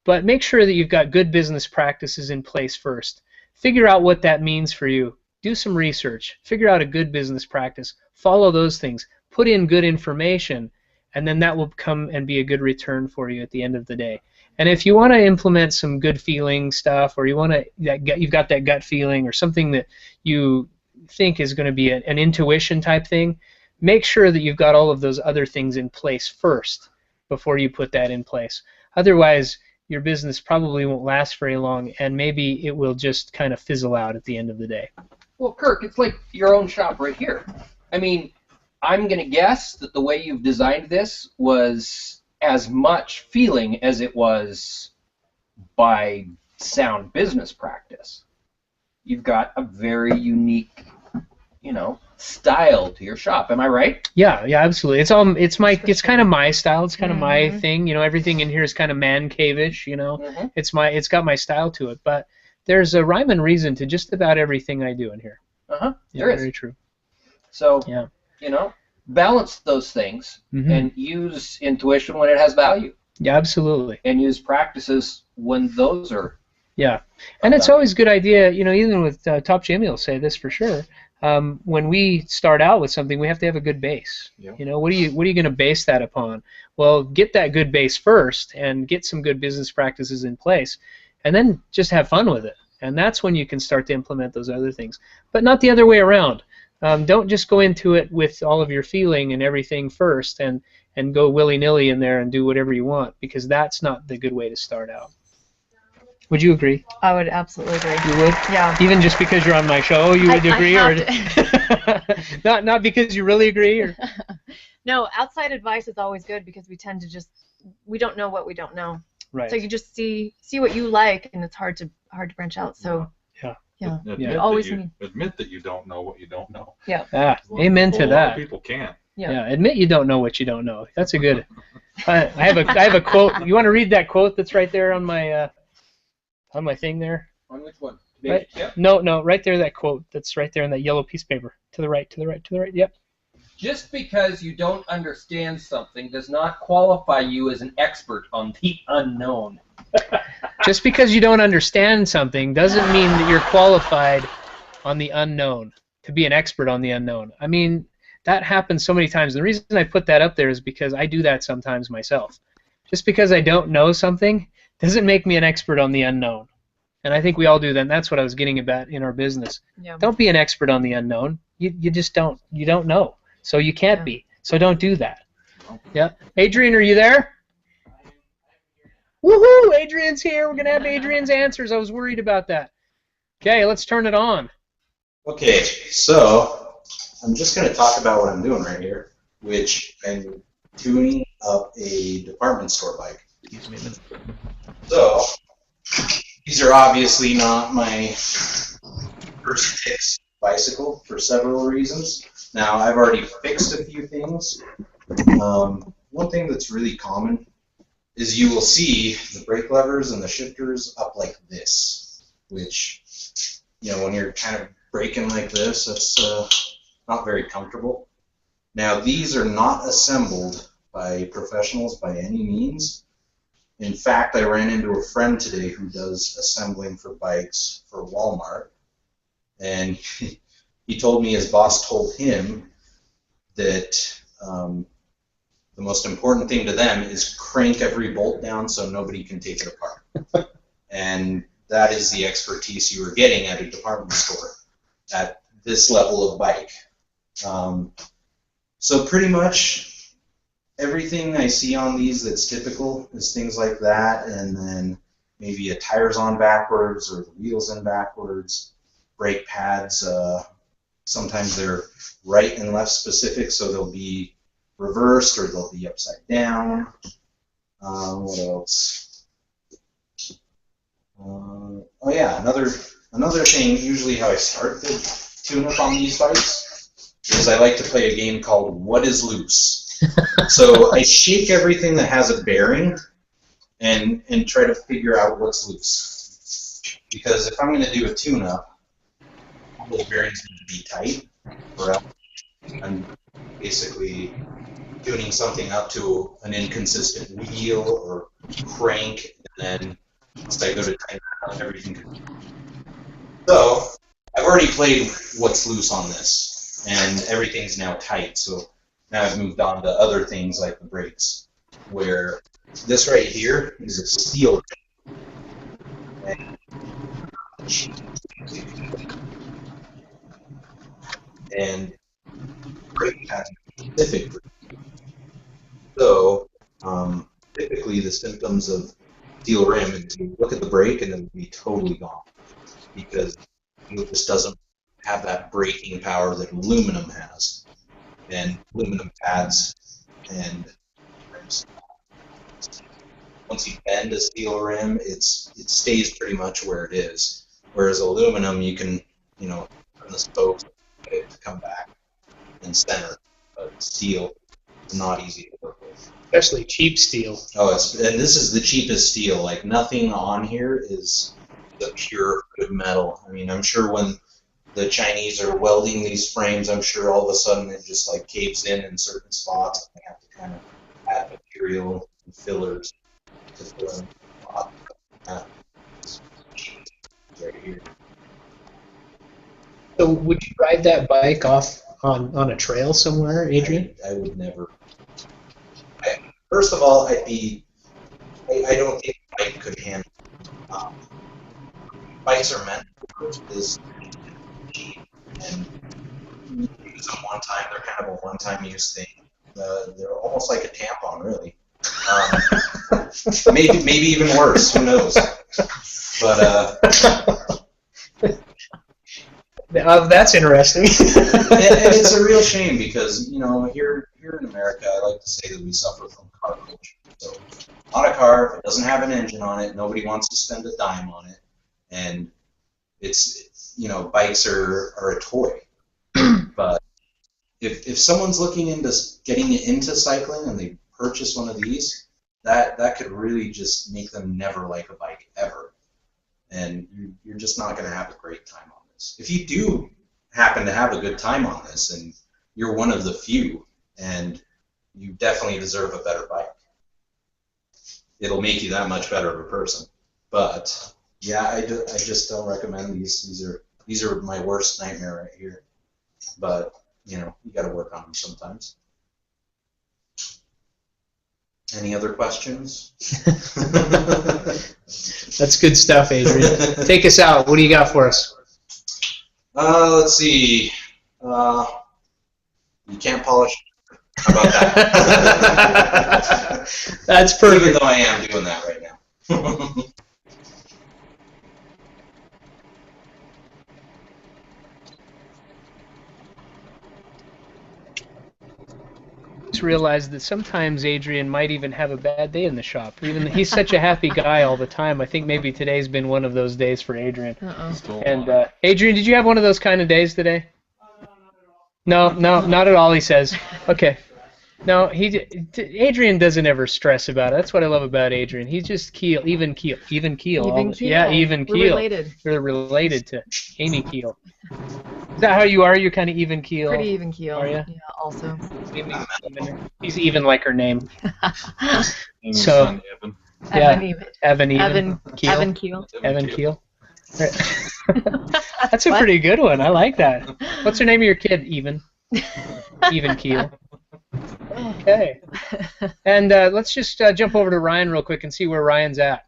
But make sure that you've got good business practices in place first. Figure out what that means for you. Do some research. Figure out a good business practice. Follow those things. Put in good information, and then that will come and be a good return for you at the end of the day. And if you want to implement some good feeling stuff, or you want to, you've got that gut feeling or something that you think is going to be an intuition type thing, make sure that you've got all of those other things in place first before you put that in place. Otherwise, your business probably won't last very long, and maybe it will just kind of fizzle out at the end of the day.
Well, Kirk, it's like your own shop right here. I mean, I'm going to guess that the way you've designed this was as much feeling as it was by sound business practice. You've got a very unique, style to your shop. Am I right?
Yeah, absolutely. It's kind of my style. It's kind of my thing. Everything in here is kind of man cave-ish. It's got my style to it. But there's a rhyme and reason to just about everything I do in here.
There is.
Very true.
So, balance those things and use intuition when it has value.
Yeah, absolutely.
And use practices when those are.
Yeah, and it's always a good idea. Even with Top Jimmy will say this for sure. When we start out with something, we have to have a good base.
Yeah.
What are you going to base that upon? Well, get that good base first and get some good business practices in place, and then just have fun with it. And that's when you can start to implement those other things, but not the other way around. Don't just go into it with all of your feeling and everything first and go willy-nilly in there and do whatever you want, because that's not the good way to start out. Would you agree?
I would absolutely agree.
You would?
Yeah.
Even just because you're on my show, you would agree,
I
or not because you really agree, or?
No, outside advice is always good because we tend to we don't know what we don't know.
Right.
So you just see what you like, and it's hard to branch out. So yeah.
Admit that you don't know what you don't know.
Yeah. Amen to
that. A lot of
that.
people can't.
Yeah. Admit you don't know what you don't know. That's a good. I have a quote. You want to read that quote that's right there on my thing there?
On which one?
Right?
Yeah.
No, right there. That quote that's right there in that yellow piece of paper. To the right. Yep.
Just because you don't understand something does not qualify you as an expert on the unknown.
Just because you don't understand something doesn't mean that you're qualified on the unknown, to be an expert on the unknown. I mean, that happens so many times. The reason I put that up there is because I do that sometimes myself. Just because I don't know something doesn't make me an expert on the unknown. And I think we all do that, and that's what I was getting about in our business.
Yeah.
Don't be an expert on the unknown. You just don't. You don't know. So you can't be. So don't do that. Yeah. Adrian, are you there? Woohoo! Adrian's here. We're going to have Adrian's answers. I was worried about that. Okay, let's turn it on.
Okay, so I'm just going to talk about what I'm doing right here, which I'm tuning up a department store bike.
Excuse me a minute.
So, these are obviously not my first fix bicycle for several reasons. Now, I've already fixed a few things. One thing that's really common is you will see the brake levers and the shifters up like this, which, when you're kind of braking like this, that's not very comfortable. Now, these are not assembled by professionals by any means. In fact, I ran into a friend today who does assembling for bikes for Walmart, and he told me his boss told him that the most important thing to them is crank every bolt down so nobody can take it apart. And that is the expertise you are getting at a department store at this level of bike. So pretty much everything I see on these that's typical is things like that, and then maybe a tire's on backwards or the wheel's in backwards. Brake pads, sometimes they're right and left specific, so they'll be reversed or they'll be upside down. What else? Oh yeah, another thing, usually how I start the tune-up on these bikes is I like to play a game called What is Loose? So I shake everything that has a bearing and try to figure out what's loose. Because if I'm going to do a tune-up, all those bearings need to be tight, or else I'm basically tuning something up to an inconsistent wheel or crank, and then once I go to tighten it up, everything could. So I've already played what's loose on this, and everything's now tight. So now I've moved on to other things like the brakes, where this right here is a steel ring. And brake pads are specific. So typically the symptoms of steel rim is you look at the brake and it'll be totally gone because it just doesn't have that braking power that aluminum has. And aluminum pads and rims. Once you bend a steel rim, it stays pretty much where it is. Whereas aluminum, you can, turn the spokes to come back and center. But steel is not easy to work with.
Especially cheap steel.
Oh, and this is the cheapest steel. Like nothing on here is the pure good metal. I mean, I'm sure when the Chinese are welding these frames, I'm sure all of a sudden it just like caves in certain spots. They have to kind of add material and fillers to fill in spots. Right here.
So would you ride that bike off on a trail somewhere, Adrian?
I would never. First of all, I don't think a bike could handle. Bikes are meant for this cheap and use them one time. They're kind of a one-time use thing. They're almost like a tampon, really. Maybe even worse. Who knows? But
that's interesting.
and it's a real shame because here in America, I like to say that we suffer from car culture. So on a car, if it doesn't have an engine on it, nobody wants to spend a dime on it, and bikes are a toy. But if someone's looking into getting into cycling and they purchase one of these, that could really just make them never like a bike ever, and you're just not going to have a great time on this. If you do happen to have a good time on this, and you're one of the few, and you definitely deserve a better bike. It'll make you that much better of a person. But yeah, I just don't recommend these. These are my worst nightmare right here. But you got to work on them sometimes. Any other questions?
That's good stuff, Adrian. Take us out. What do you got for us?
Let's see. You can't polish. How about that?
That's perfect.
Even though I am doing that right now.
Just realized that sometimes Adrian might even have a bad day in the shop. Even he's such a happy guy all the time. I think maybe today's been one of those days for Adrian. And Adrian, did you have one of those kind of days today? No, not at all. He says. Okay. No, Adrian doesn't ever stress about it. That's what I love about Adrian. He's just even keel.
Even keel.
Yeah, even keel.
We're related.
We're related to Amy Keel. Is that how you are? You're kind of even keel.
Pretty even keel.
Are you?
Yeah, also.
He's even like her name.
Amy's
So-
son, Evan.
Yeah, Evan Keel.
Evan Keel.
Evan Keel. That's a pretty good one. I like that. What's the name of your kid? Even Keel. Okay. And let's just jump over to Ryan real quick and see where Ryan's at.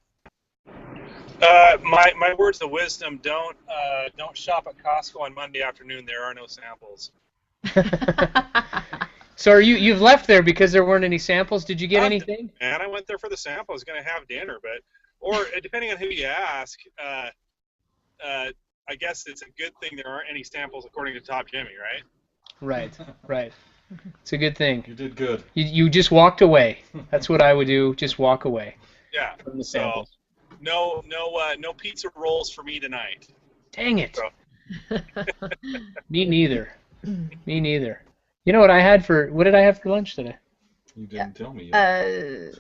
My words of wisdom: don't shop at Costco on Monday afternoon. There are no samples.
So you've left there because there weren't any samples? Did you get anything?
Man, I went there for the sample. I was gonna have dinner, but Or depending on who you ask, I guess it's a good thing there aren't any samples according to Top Jimmy, right?
Right. It's a good thing.
You did good.
You just walked away. That's what I would do. Just walk away.
Yeah.
From the samples.
So, no pizza rolls for me tonight.
Dang it.
So.
Me neither. Me neither. You know what I had for? What did I have for lunch today?
You didn't tell me yet.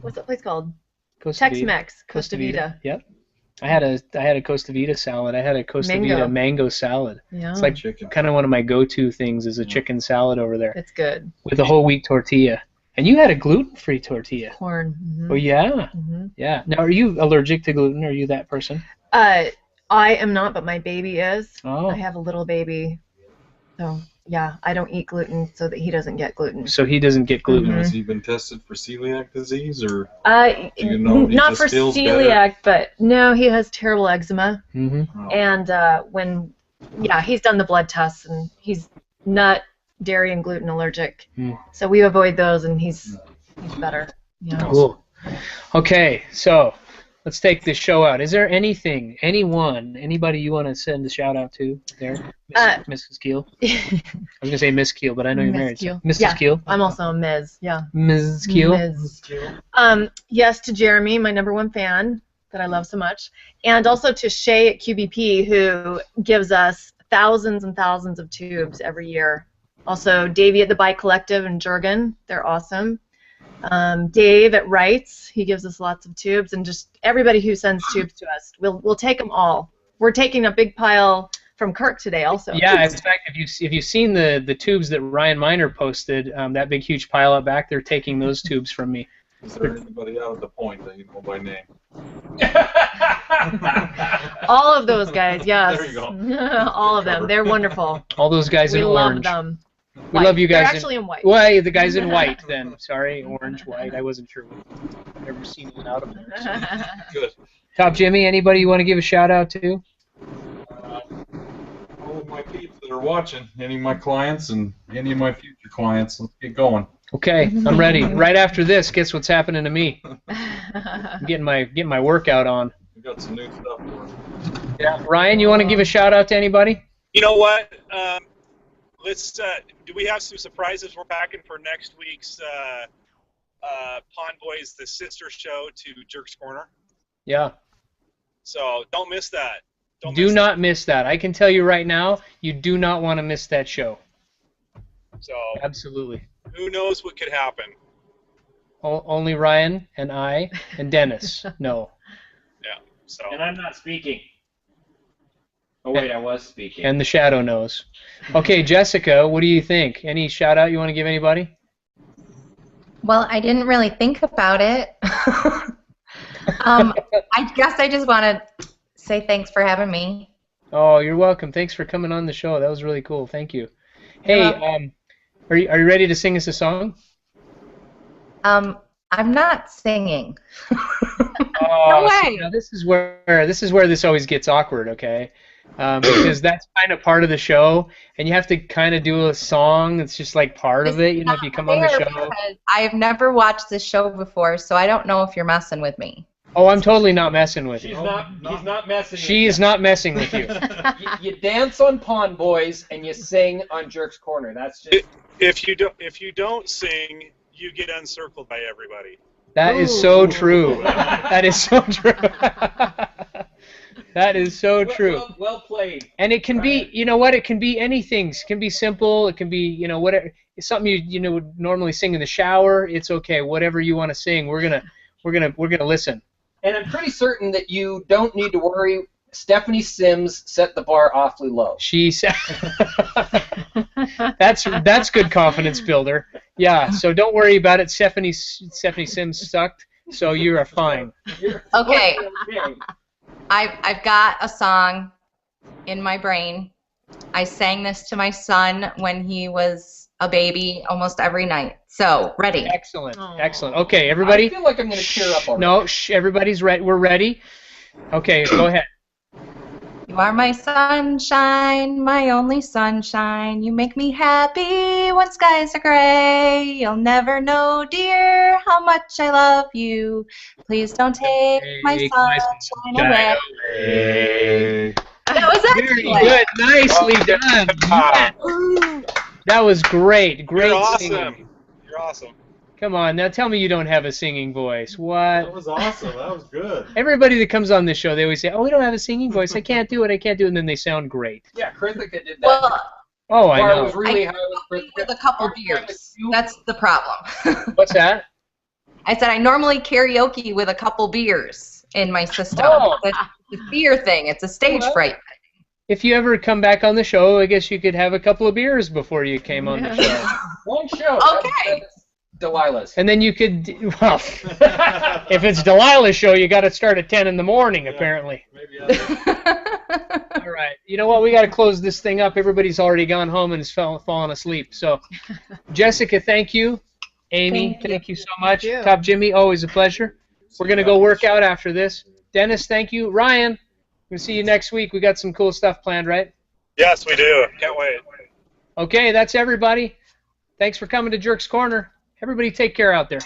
What's that place called?
Costa Vida.
Tex-Mex. Costa Vida.
Yep. I had a Costa Vida salad. I had a Costa Vida mango salad.
Yeah.
It's like kind of one of my go-to things is a chicken salad over there.
It's good.
With a whole wheat tortilla. And you had a gluten-free tortilla.
Corn. Mm-hmm.
Oh yeah.
Mm-hmm.
Yeah. Now, are you allergic to gluten? Are you that person?
I am not, but my baby is.
Oh.
I have a little baby. So, yeah, I don't eat gluten so that he doesn't get gluten.
So he doesn't get gluten.
Has he been tested for celiac disease, or
do you know not for celiac, but no, he has terrible eczema.
Mm-hmm.
Oh.
And he's done the blood tests, and he's nut, dairy, and gluten allergic. So we avoid those, and he's better. Yeah.
Cool. Okay, so let's take this show out. Is there anybody you want to send a shout out to there? Mrs. Keel? I was going to say Miss Keel, but I know you're married. So. Mrs. Keel?
I'm also a Ms. Yeah.
Mrs. Keel?
Ms. Yes, to Jeremy, my #1 fan that I love so much, and also to Shay at QBP, who gives us thousands and thousands of tubes every year. Also, Davey at the Bike Collective and Jurgen, they're awesome. Dave at Wrights, he gives us lots of tubes, and just everybody who sends tubes to us, we'll take them all. We're taking a big pile from Kirk today also.
Yeah, in fact, if you've seen the tubes that Ryan Miner posted, that big huge pile out back, they're taking those tubes from me.
Is there anybody out at the point that you know by name?
All of those guys, yes.
There you go.
All of them, they're wonderful.
All those guys in orange.
We love them.
We love you guys.
They're actually in white.
Well, the guys in white then. Sorry, orange, white. I wasn't sure. I've never seen one out of there. So.
Good.
Top Jimmy, anybody you want to give a shout out to?
All of my peeps that are watching, any of my clients and any of my future clients. Let's get going.
Okay, I'm ready. Right after this, guess what's happening to me? I'm getting my workout on.
We got some new stuff for us.
Yeah, Ryan, you want to give a shout out to anybody?
You know what? Let's. Do we have some surprises we're packing for next week's Pond Boys, the sister show to Jerk's Corner?
Yeah.
So don't miss that.
Do not miss that. I can tell you right now, you do not want to miss that show.
So
absolutely.
Who knows what could happen?
Only Ryan and I and Dennis know.
Yeah. So.
And I'm not speaking. Oh wait, I was speaking.
And the shadow knows. Okay, Jessica, what do you think? Any shout out you want to give anybody?
Well, I didn't really think about it. I guess I just want to say thanks for having me.
Oh, you're welcome. Thanks for coming on the show. That was really cool. Thank you. Hey, are you ready to sing us a song?
I'm not singing.
Oh,
no way.
Now this is where this always gets awkward, okay? Because that's kind of part of the show, and you have to kind of do a song that's just like part of it, you know, if you come on the show.
I've never watched this show before, so I don't know if you're messing with me.
Oh, I'm totally not messing with you.
He's not messing with you.
She is not messing with you.
You dance on Pond Boys and you sing on Jerk's Corner. That's just.
If you don't sing, you get encircled by everybody.
That is so true. That is so true. That is so true.
Well played.
And it can be, you know what? It can be anything. It can be simple. It can be, you know, whatever. It's something you would normally sing in the shower. It's okay. Whatever you want to sing, we're gonna listen.
And I'm pretty certain that you don't need to worry. Stephanie Sims set the bar awfully low.
She said, "That's good confidence builder." Yeah. So don't worry about it. Stephanie Sims sucked, so you are fine.
Okay. I've got a song in my brain. I sang this to my son when he was a baby almost every night. So, ready.
Excellent. Excellent. Okay, everybody.
I feel like I'm going to cheer up already.
No, everybody's ready. We're ready. Okay, go ahead.
You are my sunshine, my only sunshine. You make me happy when skies are gray. You'll never know, dear, how much I love you. Please don't take my sunshine away. That was
Very
excellent.
good. Nicely done. Yeah. That was great. Great
You're awesome.
singing.
You're awesome.
Come on, now tell me you don't have a singing voice.
That
What?
was awesome. That was good.
Everybody that comes on this show, they always say, "Oh, we don't have a singing voice. I can't do it. I can't do it." And then they sound great.
Yeah, Krithika did that.
Well,
Oh, I
Bar was
know.
really
I
high with
with
Krithika.
a couple beers. That's the problem.
What's that?
I said I normally karaoke with a couple beers in my system.
Oh.
It's a fear thing. It's a stage
Well,
fright.
If you ever come back on the show, I guess you could have a couple of beers before you came on the show.
One show.
Okay.
That's Delilah's.
And then you could, well, if it's Delilah's show, you got to start at 10 in the morning, apparently.
Maybe
All right. You know what? We got to close this thing up. Everybody's already gone home and is fallen asleep. So, Jessica, thank you. Amy, thank you so much.
Thank you.
Top Jimmy, always a pleasure. We're going to go work out after this. Dennis, thank you. Ryan, we'll see you next week. We got some cool stuff planned, right?
Yes, we do. Can't wait.
Okay, that's everybody. Thanks for coming to Jerk's Corner. Everybody take care out there.